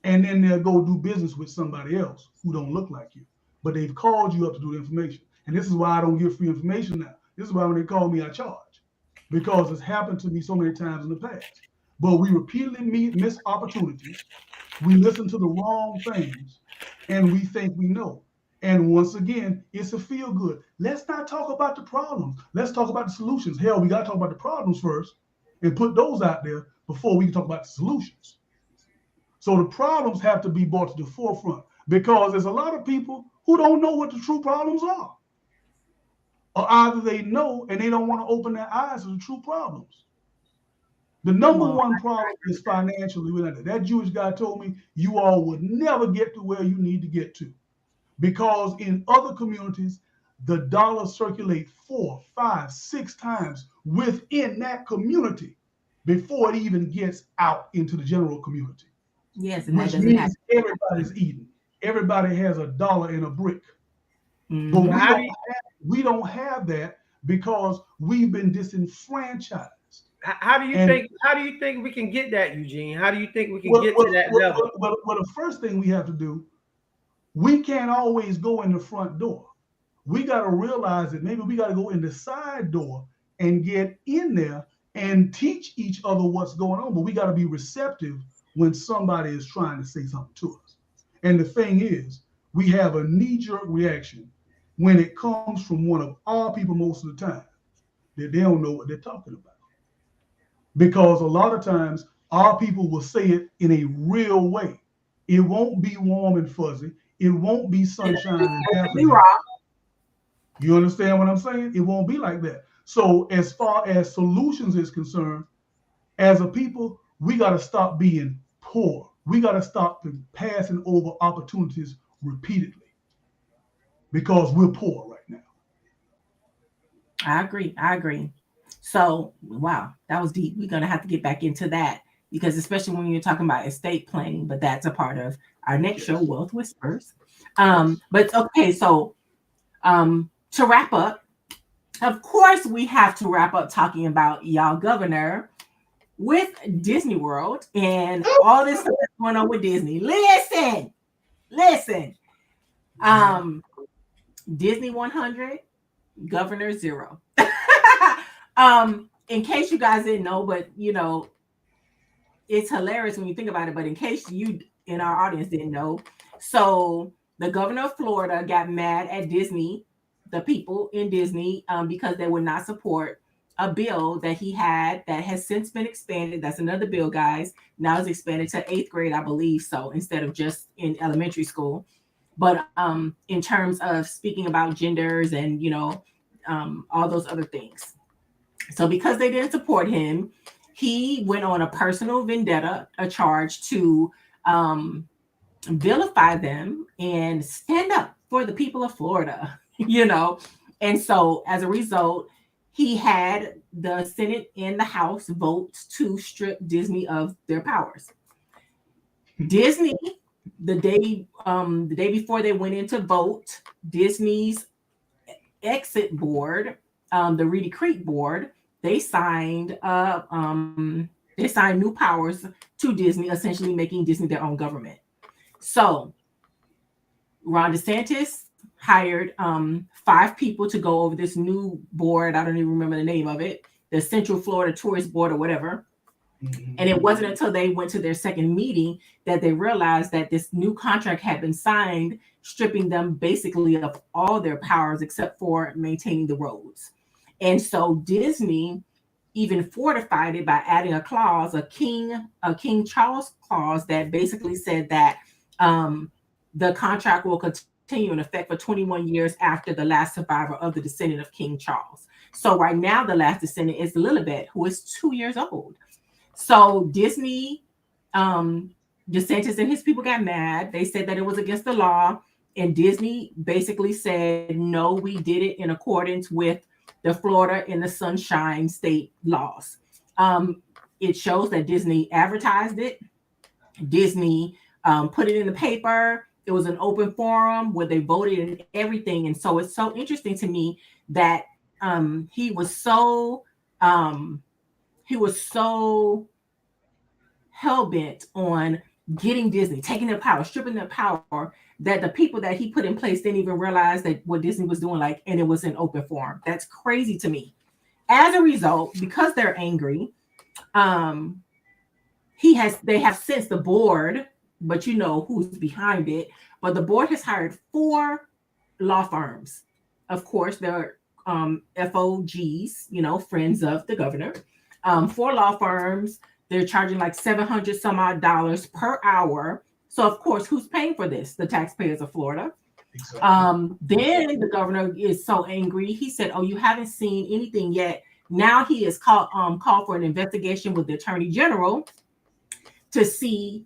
B: and then they'll go do business with somebody else who don't look like you. But they've called you up to do the information. And this is why I don't give free information now. This is why when they call me, I charge, because it's happened to me so many times in the past. But we repeatedly miss opportunities. We listen to the wrong things, and we think we know. And once again, it's a feel good. Let's not talk about the problems. Let's talk about the solutions. Hell, we got to talk about the problems first and put those out there before we can talk about the solutions. So the problems have to be brought to the forefront, because there's a lot of people who don't know what the true problems are. Or either they know and they don't want to open their eyes to the true problems. The number one problem is financially. That Jewish guy told me, you all would never get to where you need to get to, because in other communities, the dollar circulates 4, 5, 6 times within that community before it even gets out into the general community.
A: Yes,
B: and which means everybody's eating. Everybody has a dollar in a brick. But we don't have that because we've been disenfranchised.
C: How do you think we can get that, Eugene? How do you think we can get to that level?
B: Well, the first thing we have to do, we can't always go in the front door. We got to realize that maybe we got to go in the side door and get in there and teach each other what's going on. But we got to be receptive when somebody is trying to say something to us. And the thing is, we have a knee-jerk reaction when it comes from one of our people most of the time, that they don't know what they're talking about. Because a lot of times our people will say it in a real way. It won't be warm and fuzzy. It won't be sunshine and happiness. You understand what I'm saying? It won't be like that. So as far as solutions is concerned, as a people, we got to stop being poor. We got to stop passing over opportunities repeatedly, because we're poor right now.
A: I agree. So, wow, that was deep. We're going to have to get back into that, because especially when you're talking about estate planning, but that's a part of our next show, Wealth Whispers. But okay, so to wrap up, of course, we have to wrap up talking about y'all governor with Disney World and all this stuff that's going on with Disney. Listen. Disney 100, Governor 0. In case you guys didn't know, but it's hilarious when you think about it. But in case you in our audience didn't know, so the governor of Florida got mad at Disney, the people in Disney, because they would not support a bill that he had that has since been expanded. That's another bill, guys. Now it's expanded to 8th grade, I believe, so instead of just in elementary school. But in terms of speaking about genders and all those other things. So because they didn't support him, he went on a personal vendetta, a charge to vilify them and stand up for the people of Florida, And so as a result, he had the Senate and the House vote to strip Disney of their powers. Disney, the day before they went in to vote, Disney's exit board, the Reedy Creek board, they signed new powers to Disney, essentially making Disney their own government. So Ron DeSantis hired 5 people to go over this new board. I don't even remember the name of it, the Central Florida Tourist Board or whatever. Mm-hmm. And it wasn't until they went to their second meeting that they realized that this new contract had been signed, stripping them basically of all their powers except for maintaining the roads. And so Disney even fortified it by adding a clause, a King Charles clause that basically said that the contract will continue in effect for 21 years after the last survivor of the descendant of King Charles. So right now, the last descendant is Lilibet, who is 2 years old. So Disney, DeSantis and his people got mad. They said that it was against the law. And Disney basically said, no, we did it in accordance with the Florida and the Sunshine State laws. It shows that Disney advertised it. Disney put it in the paper. It was an open forum where they voted and everything. And so it's so interesting to me that he was so hell-bent on getting Disney, taking their power, stripping their power, that the people that he put in place didn't even realize that what Disney was doing, and it was an open forum. That's crazy to me. As a result, because they're angry, they have since the board, but you know who's behind it, but the board has hired 4 law firms. Of course, they're FOGs, friends of the governor. 4 law firms. They're charging like $700 some odd per hour. So of course, who's paying for this? The taxpayers of Florida. Exactly. Then the governor is so angry. He said, "Oh, you haven't seen anything yet." Now he has called for an investigation with the Attorney General to see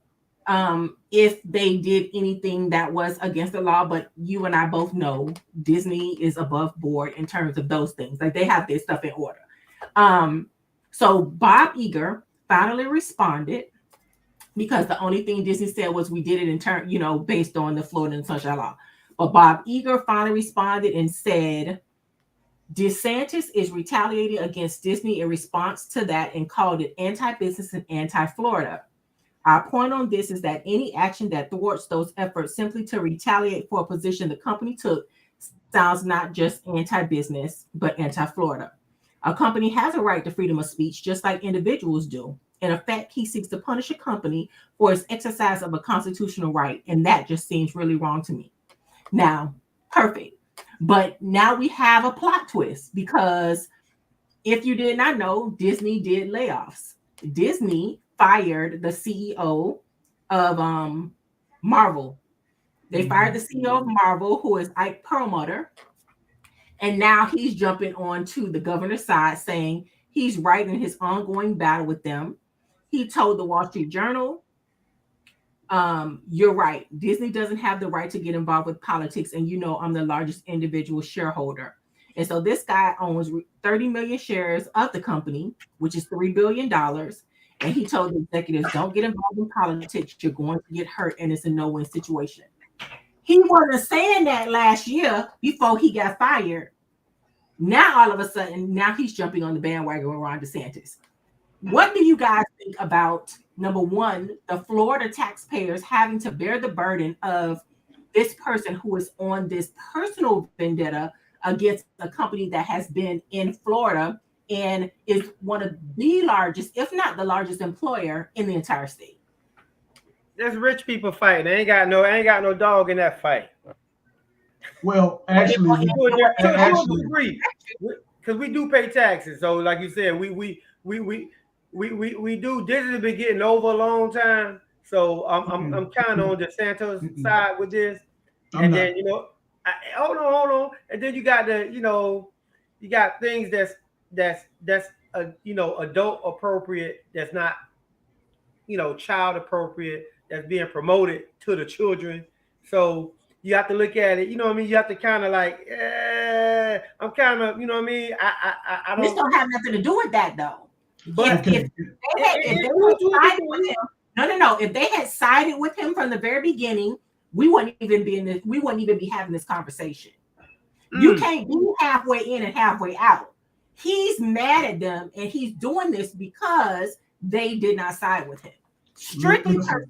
A: if they did anything that was against the law. But you and I both know Disney is above board in terms of those things. Like, they have their stuff in order. So Bob Iger finally responded, because the only thing Disney said was, we did it in turn, based on the Florida and Sunshine Law. But Bob Iger finally responded and said, DeSantis is retaliating against Disney in response to that, and called it anti-business and anti-Florida. Our point on this is that any action that thwarts those efforts simply to retaliate for a position the company took sounds not just anti-business, but anti-Florida. A company has a right to freedom of speech, just like individuals do. In effect, he seeks to punish a company for its exercise of a constitutional right, and that just seems really wrong to me. Now, perfect. But now we have a plot twist, because if you did not know, Disney did layoffs. Disney fired the CEO of Marvel. They fired the CEO of Marvel, who is Ike Perlmutter. And now he's jumping on to the governor's side, saying he's right in his ongoing battle with them. He told the Wall Street Journal, you're right. Disney doesn't have the right to get involved with politics. And I'm the largest individual shareholder. And so this guy owns 30 million shares of the company, which is $3 billion. And he told the executives, don't get involved in politics. You're going to get hurt, and it's a no-win situation. He wasn't saying that last year before he got fired. Now, all of a sudden, now he's jumping on the bandwagon with Ron DeSantis. What do you guys think about, number one, the Florida taxpayers having to bear the burden of this person who is on this personal vendetta against a company that has been in Florida and is one of the largest, if not the largest employer in the entire state?
C: That's rich people fighting. They ain't got no dog in that fight.
B: Well, actually,
C: To a
B: actually,
C: degree, because we do pay taxes. So, like you said, we do. This has been getting over a long time. So I'm kind of on DeSantis side with this.
B: I'm
C: And
B: not.
C: then hold on, and then you got you got things that's adult appropriate. That's not child appropriate. That's being promoted to the children. So you have to look at it. You know what I mean? You have to kind of like, I'm kind of, you know what I mean? I
A: This don't have nothing to do with that though.
C: But
A: if they had sided with him, no. If they had sided with him from the very beginning, we wouldn't even be having this conversation. You can't be halfway in and halfway out. He's mad at them, and he's doing this because they did not side with him. Strictly personal.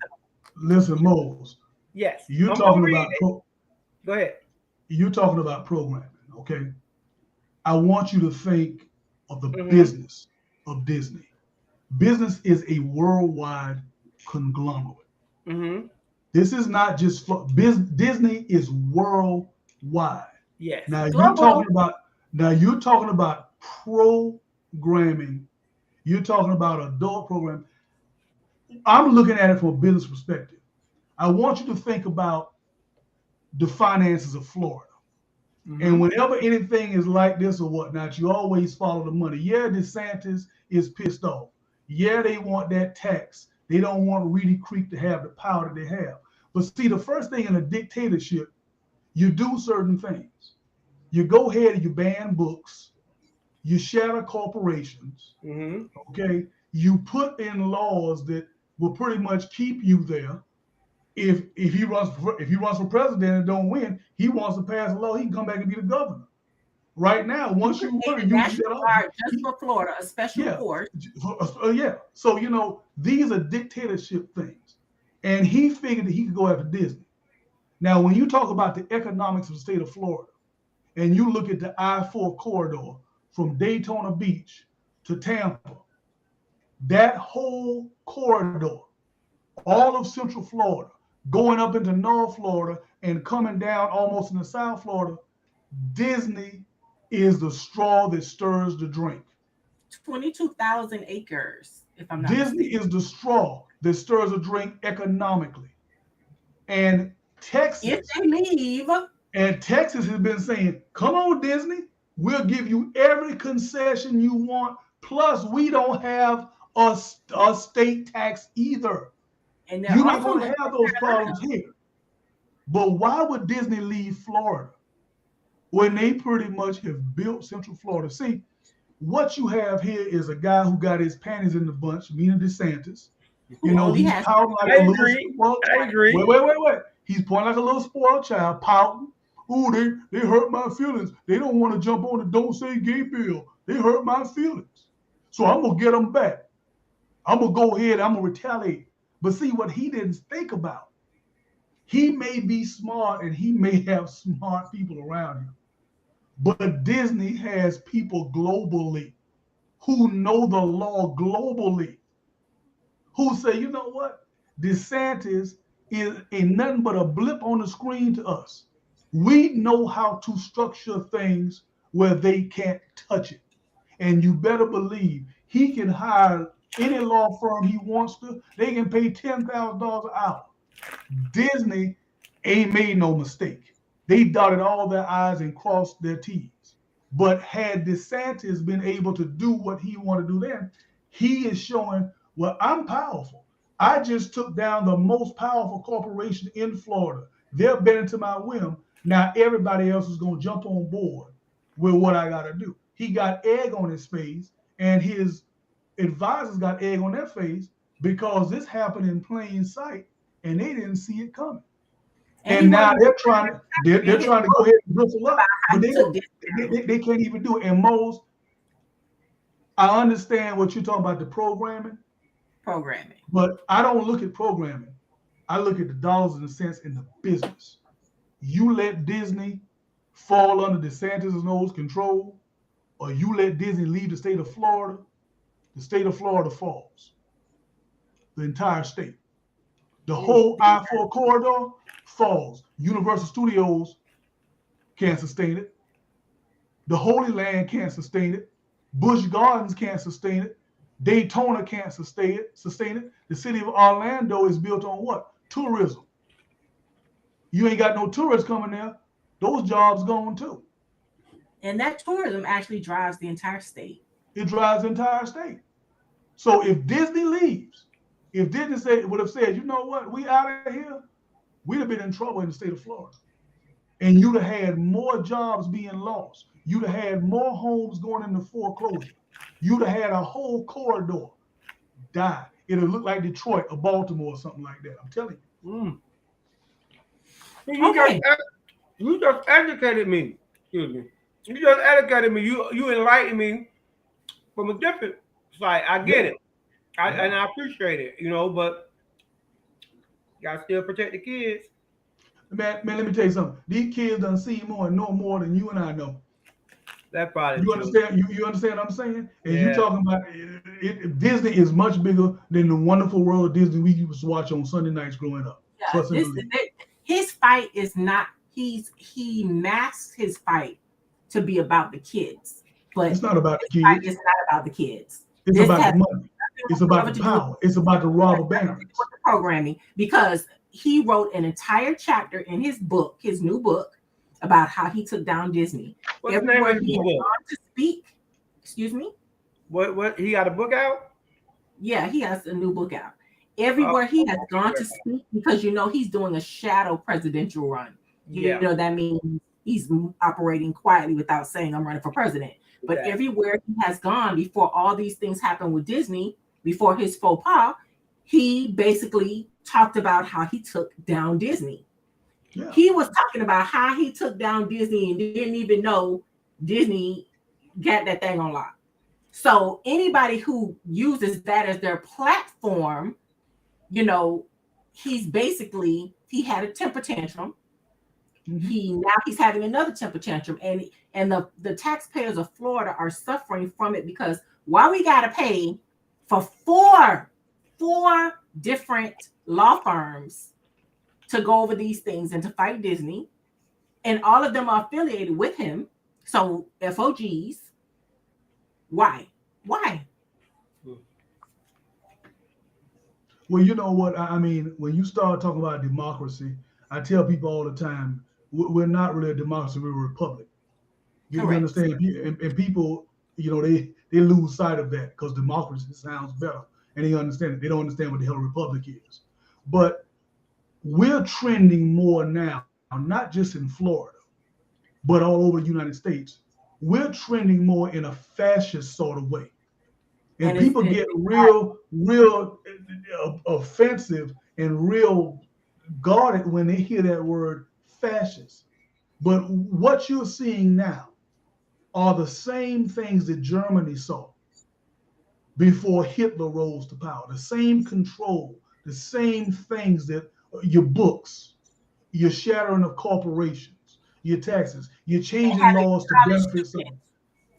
B: Listen, Mose.
C: Yes.
B: You're talking about
C: Go ahead.
B: You're talking about programming, okay? I want you to think of the business of Disney. Business is a worldwide conglomerate. This is not just Disney is worldwide.
C: Yes.
B: Now you're talking about programming. You're talking about adult programming. I'm looking at it from a business perspective. I want you to think about the finances of Florida. And whenever anything is like this or whatnot, you always follow the money. Yeah, DeSantis is pissed off. Yeah, they want that tax. They don't want Reedy Creek to have the power that they have. But see, the first thing in a dictatorship, you do certain things. You go ahead and you ban books. You shatter corporations. Okay, you put in laws that will pretty much keep you there. If he runs for president and don't win, he wants to pass a law. He can come back and be the governor. Right now, once you run, you
A: National Guard just for Florida, a special force.
B: Yeah. So these are dictatorship things, and he figured that he could go after Disney. Now, when you talk about the economics of the state of Florida, and you look at the I-4 corridor from Daytona Beach to Tampa, that whole corridor, all of Central Florida, going up into North Florida and coming down almost into South Florida, Disney is the straw that stirs the drink.
A: 22,000 acres, if I'm not
B: Disney
A: mistaken.
B: is the straw that stirs the drink economically. And Texas,
A: if they leave,
B: Texas has been saying, come on, Disney, we'll give you every concession you want. Plus, we don't have a state tax either.
A: And
B: you're not going to have those problems here. But why would Disney leave Florida when they pretty much have built Central Florida? See, what you have here is a guy who got his panties in the bunch, meaning DeSantis. He's pouting like a little spoiled child.
C: I agree.
B: Wait. He's pointing like a little spoiled child, pouting. Ooh, they hurt my feelings. They don't want to jump on the Don't Say Gay bill. They hurt my feelings. So I'm going to get them back. I'm going to go ahead. I'm going to retaliate. But see, what he didn't think about, he may be smart and he may have smart people around him. But Disney has people globally who know the law globally, who say, you know what? DeSantis is nothing but a blip on the screen to us. We know how to structure things where they can't touch it. And you better believe he can hire any law firm he wants to. They can pay $10,000 an hour. Disney ain't made no mistake. They dotted all their I's and crossed their T's. But had DeSantis been able to do what he wanted to do then, he is showing, well, I'm powerful. I just took down the most powerful corporation in Florida. They're bending to my whim. Now everybody else is going to jump on board with what I got to do. He got egg on his face, and his advisors got egg on their face because this happened in plain sight, and they didn't see it coming. And now they're trying to go ahead and bristle up, but they can't even do it. And Mose, I understand what you're talking about, the programming,
A: Programming.
B: but I don't look at programming. I look at the dollars and the cents in the business. You let Disney fall under DeSantis' nose control, or you let Disney leave the state of Florida falls. The entire state. The whole I-4 corridor falls. Universal Studios can't sustain it. The Holy Land can't sustain it. Busch Gardens can't sustain it. Daytona can't sustain it. The city of Orlando is built on what? Tourism. You ain't got no tourists coming there. Those jobs gone too.
A: And that tourism actually drives the entire state.
B: It drives the entire state. So if Disney leaves, if Disney would have said, you know what, we out of here, we'd have been in trouble in the state of Florida. And you'd have had more jobs being lost. You'd have had more homes going into foreclosure. You'd have had a whole corridor die. It'd have looked like Detroit or Baltimore or something like that. I'm telling you.
C: You just educated me. Excuse me. You just educated me. You enlightened me from a different side. I get it. And I appreciate it, but you gotta still protect the kids.
B: Man, let me tell you something. These kids done see more and know more than you and I know.
C: That probably
B: you
C: true.
B: understand. You understand what I'm saying? And you talking about Disney is much bigger than the wonderful world of Disney we used to watch on Sunday nights growing up.
A: Yeah, his fight is not. He masks his fight to be about the kids, but
B: it's not about the kids.
A: It's not about the kids.
B: It's about the money. It's about the power. It's about the robber barons.
A: The programming, because he wrote an entire chapter in his book, his new book, about how he took down Disney.
C: What's the name of his book?
A: To speak. Excuse me?
C: What? He got a book out?
A: Yeah, he has a new book out. Everywhere he has gone to speak, because he's doing a shadow presidential run. You know that means he's operating quietly without saying I'm running for president. But everywhere he has gone before all these things happened with Disney, before his faux pas, he basically talked about how he took down Disney. Yeah. He was talking about how he took down Disney and didn't even know Disney got that thing on lock. So anybody who uses that as their platform, he had a temper tantrum. Mm-hmm. He's having another temper tantrum, and the taxpayers of Florida are suffering from it, because while we got to pay for four different law firms to go over these things and to fight Disney, and all of them are affiliated with him, so FOGs, why?
B: Well, you know what I mean, when you start talking about democracy, I tell people all the time, we're not really a democracy, we're a republic. You understand? And people, they lose sight of that because democracy sounds better, and they understand it. They don't understand what the hell a republic is. But we're trending more now, not just in Florida, but all over the United States. We're trending more in a fascist sort of way. And people get real offensive and real guarded when they hear that word fascist. But what you're seeing now are the same things that Germany saw before Hitler rose to power. The same control, the same things that your books, your shattering of corporations, your taxes, you're changing laws to benefit some.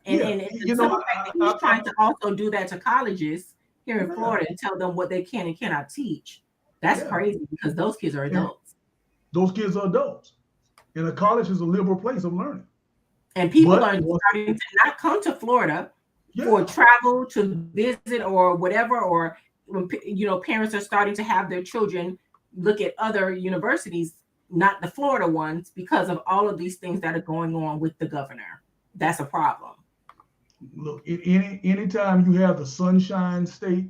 A: And he's trying to also do that to colleges here in Florida and tell them what they can and cannot teach. That's crazy, because those kids are adults.
B: Those kids are adults. And a college is a liberal place of learning.
A: And people are starting to not come to Florida for travel, to visit or whatever, or when parents are starting to have their children look at other universities, not the Florida ones, because of all of these things that are going on with the governor. That's a problem.
B: Look, anytime you have the Sunshine State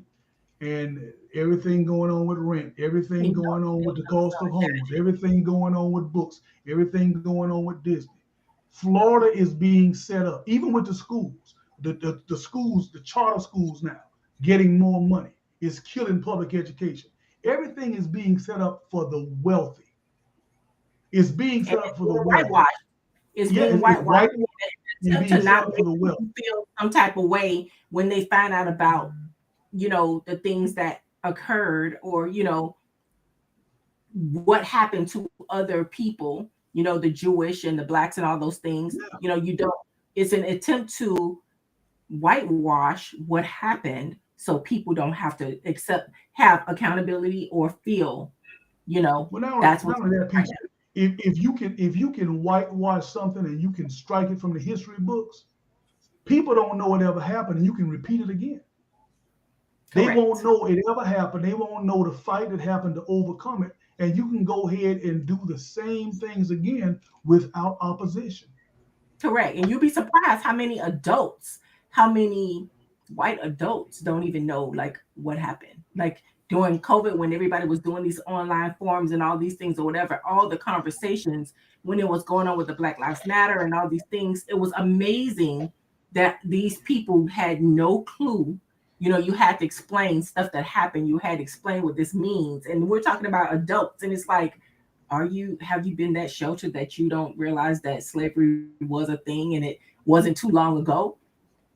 B: and everything going on with rent, everything going on with the cost of homes, everything going on with books, everything going on with Disney, Florida is being set up, even with the schools, the schools, the charter schools now, getting more money. It's killing public education. Everything is being set up for the wealthy. It's being set up for the wealthy.
A: It's being whitewashed.
B: and
A: To
B: being
A: not
B: sold for
A: make
B: the wealth.
A: people feel some type of way when they find out about, the things that occurred, or, what happened to other people, the Jewish and the blacks and all those things.
B: Yeah.
A: You don't, it's an attempt to whitewash what happened so people don't have to have accountability or feel,
B: Well,
A: that's
B: not
A: what's
B: only that,
A: right
B: Peach, if you can whitewash something and you can strike it from the history books, people don't know it ever happened, and you can repeat it again. They won't
A: correct.
B: know it ever happened. They won't know the fight that happened to overcome it, and you can go ahead and do the same things again without opposition.
A: Correct. And you'll be surprised how many white adults don't even know like what happened. Like during COVID, when everybody was doing these online forums and all these things or whatever, all the conversations when it was going on with the Black Lives Matter and all these things, it was amazing that these people had no clue. You had to explain stuff that happened. You had to explain what this means. And we're talking about adults, and it's like, have you been that sheltered that you don't realize that slavery was a thing and it wasn't too long ago?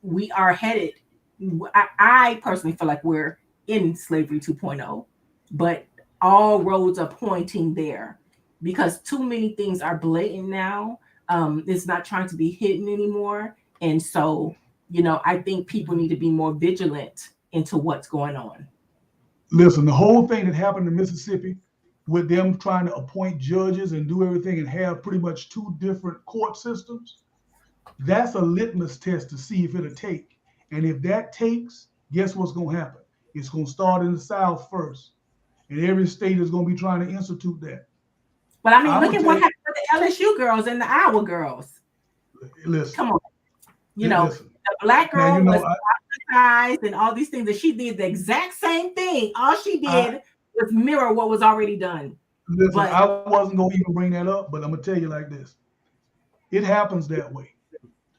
A: We are headed, I personally feel like we're in slavery 2.0, but all roads are pointing there because too many things are blatant now. It's not trying to be hidden anymore. And so, I think people need to be more vigilant into what's going on.
B: Listen, the whole thing that happened in Mississippi with them trying to appoint judges and do everything and have pretty much two different court systems, that's a litmus test to see if it'll take. And if that takes, guess what's going to happen? It's going to start in the South first, and every state is going to be trying to institute that.
A: But I mean,
B: I'm
A: look
B: gonna
A: at
B: tell
A: what
B: you,
A: happened with the LSU girls and the Iowa girls.
B: listen,
A: Come on.
B: listen.
A: The black
B: Now
A: girl was ostracized and all these things, that she did the exact same thing. All she
B: I
A: did was mirror what was already done.
B: listen.
A: But
B: I wasn't going to even bring that up, but I'm gonna tell you like this: it happens that way.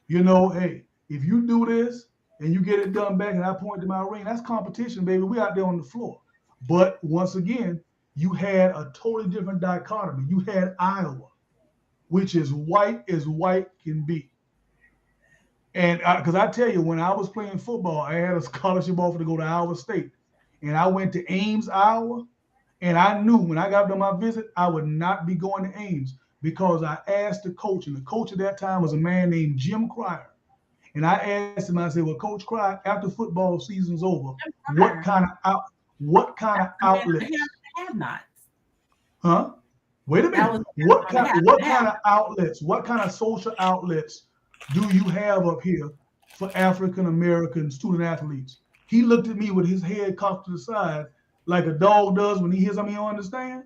B: Hey, if you do this and you get it done back, and I point to my ring, that's competition, baby. We out there on the floor. But once again, you had a totally different dichotomy. You had Iowa, which is white as white can be. And because I tell you, when I was playing football, I had a scholarship offer to go to Iowa State. And I went to Ames, Iowa. And I knew when I got to my visit, I would not be going to Ames because I asked the coach, and the coach at that time was a man named Jim Cryer. And I asked him, I said, "Well, Coach Cryer, after football season's over, what kind of outlets?"
A: have not.
B: Huh? Wait a
A: That
B: minute.
A: was
B: What kind of outlets? What kind of social outlets do you have up here for African American student athletes? He looked at me with his head cocked to the side, like a dog does when he hears something he don't understand.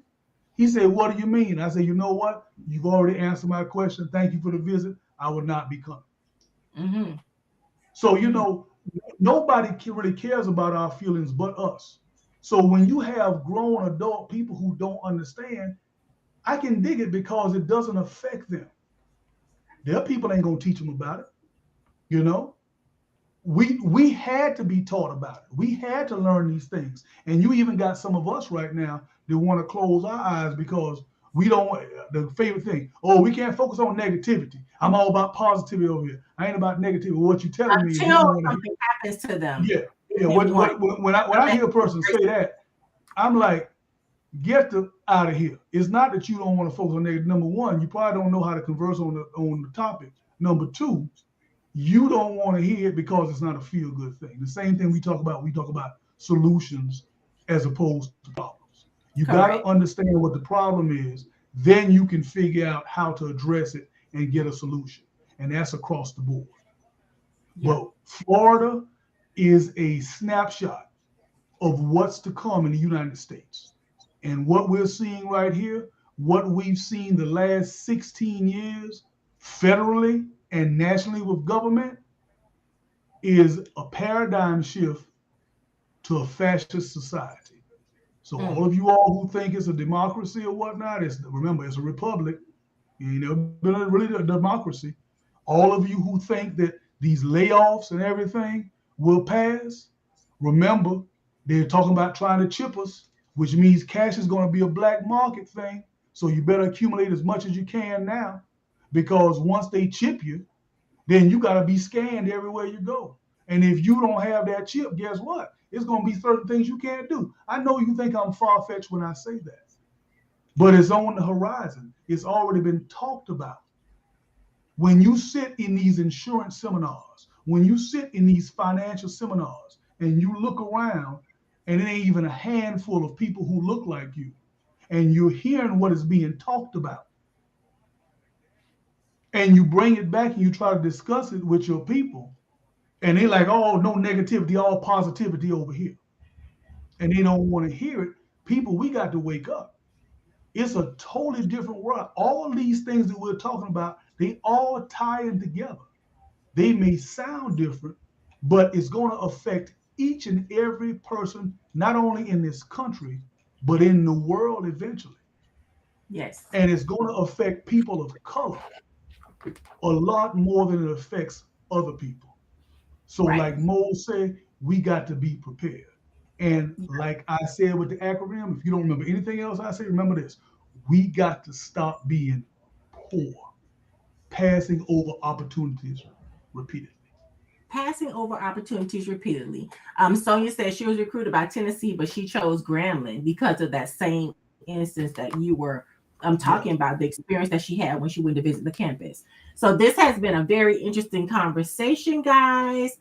B: He said, "What do you mean?" I said, "You know what? You've already answered my question. Thank you for the visit. I would not be coming."
A: Mm-hmm.
B: So,
A: Mm-hmm.
B: nobody really cares about our feelings but us. So when you have grown adult people who don't understand, I can dig it because it doesn't affect them. Their people ain't gonna teach them about it. You know, we had to be taught about it. We had to learn these things. And you even got some of us right now that want to close our eyes because we don't want the favorite thing. Oh, we can't focus on negativity. I'm all about positivity over here. I ain't about negativity. What you're telling me is you
A: Until
B: don't want to.
A: something happens to them,
B: Yeah, yeah.
A: then they want
B: When I hear a person say that, I'm like, get out of here. It's not that you don't want to focus on negative. Number one, you probably don't know how to converse on the topic. Number two, you don't want to hear it because it's not a feel good thing. The same thing we talk about solutions as opposed to problems. You got to
A: correct.
B: understand what the problem is, then you can figure out how to address it and get a solution. And that's across the board.
A: Yeah.
B: But Florida is a snapshot of what's to come in the United States. And what we're seeing right here, what we've seen the last 16 years federally and nationally with government, is a paradigm shift to a fascist society. So
A: Mm.
B: all of you all who think it's a democracy or whatnot, remember it's a republic. It ain't never been really a democracy. All of you who think that these layoffs and everything will pass, remember they're talking about trying to chip us, which means cash is going to be a black market thing. So you better accumulate as much as you can now, because once they chip you, then you got to be scanned everywhere you go. And if you don't have that chip, guess what? It's going to be certain things you can't do. I know you think I'm far-fetched when I say that, but it's on the horizon. It's already been talked about. When you sit in these insurance seminars, when you sit in these financial seminars, and you look around, and it ain't even a handful of people who look like you, and you're hearing what is being talked about, and you bring it back and you try to discuss it with your people, and they like, oh, no negativity, all positivity over here. And they don't want to hear it. People, we got to wake up. It's a totally different world. All these things that we're talking about, they all tie in together. They may sound different, but it's going to affect each and every person, not only in this country, but in the world eventually.
A: Yes.
B: And it's going to affect people of color a lot more than it affects other people. So,
A: Right.
B: like Mose said, we got to be prepared. And like I said with the acronym, if you don't remember anything else I say, remember this: we got to stop being poor, passing over opportunities repeatedly.
A: Passing over opportunities repeatedly. Sonia said she was recruited by Tennessee, but she chose Grambling because of that same instance that you were talking
B: Yes.
A: about, the experience that she had when she went to visit the campus. So this has been a very interesting conversation, guys.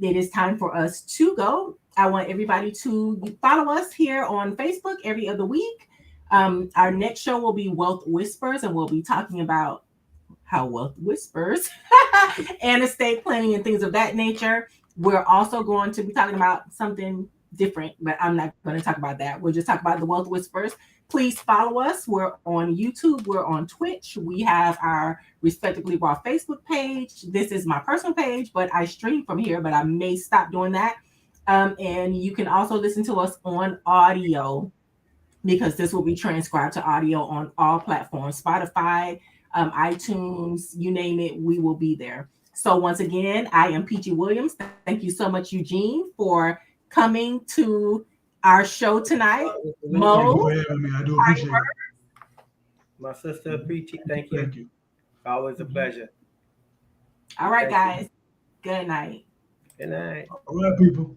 A: It is time for us to go. I want everybody to follow us here on Facebook every other week. Our next show will be Wealth Whispers, and we'll be talking about how wealth whispers and estate planning and things of that nature. We're also going to be talking about something different, but I'm not going to talk about that. We'll just talk about the wealth whispers. Please follow us. We're on YouTube. We're on Twitch. We have our Respectably Raw Facebook page. This is my personal page, but I stream from here, but I may stop doing that. And you can also listen to us on audio, because this will be transcribed to audio on all platforms, Spotify, iTunes, you name it, we will be there. So once again, I am Peachy Williams. Thank you so much, Eugene, for coming to our show tonight.
B: Thank you
A: Mo,
B: for having me. I do appreciate it.
C: My sister Peachy, thank you.
B: Thank you.
C: Always a pleasure.
A: all right,
C: Thank you.
A: guys. Good night.
C: Good night.
B: All right, people.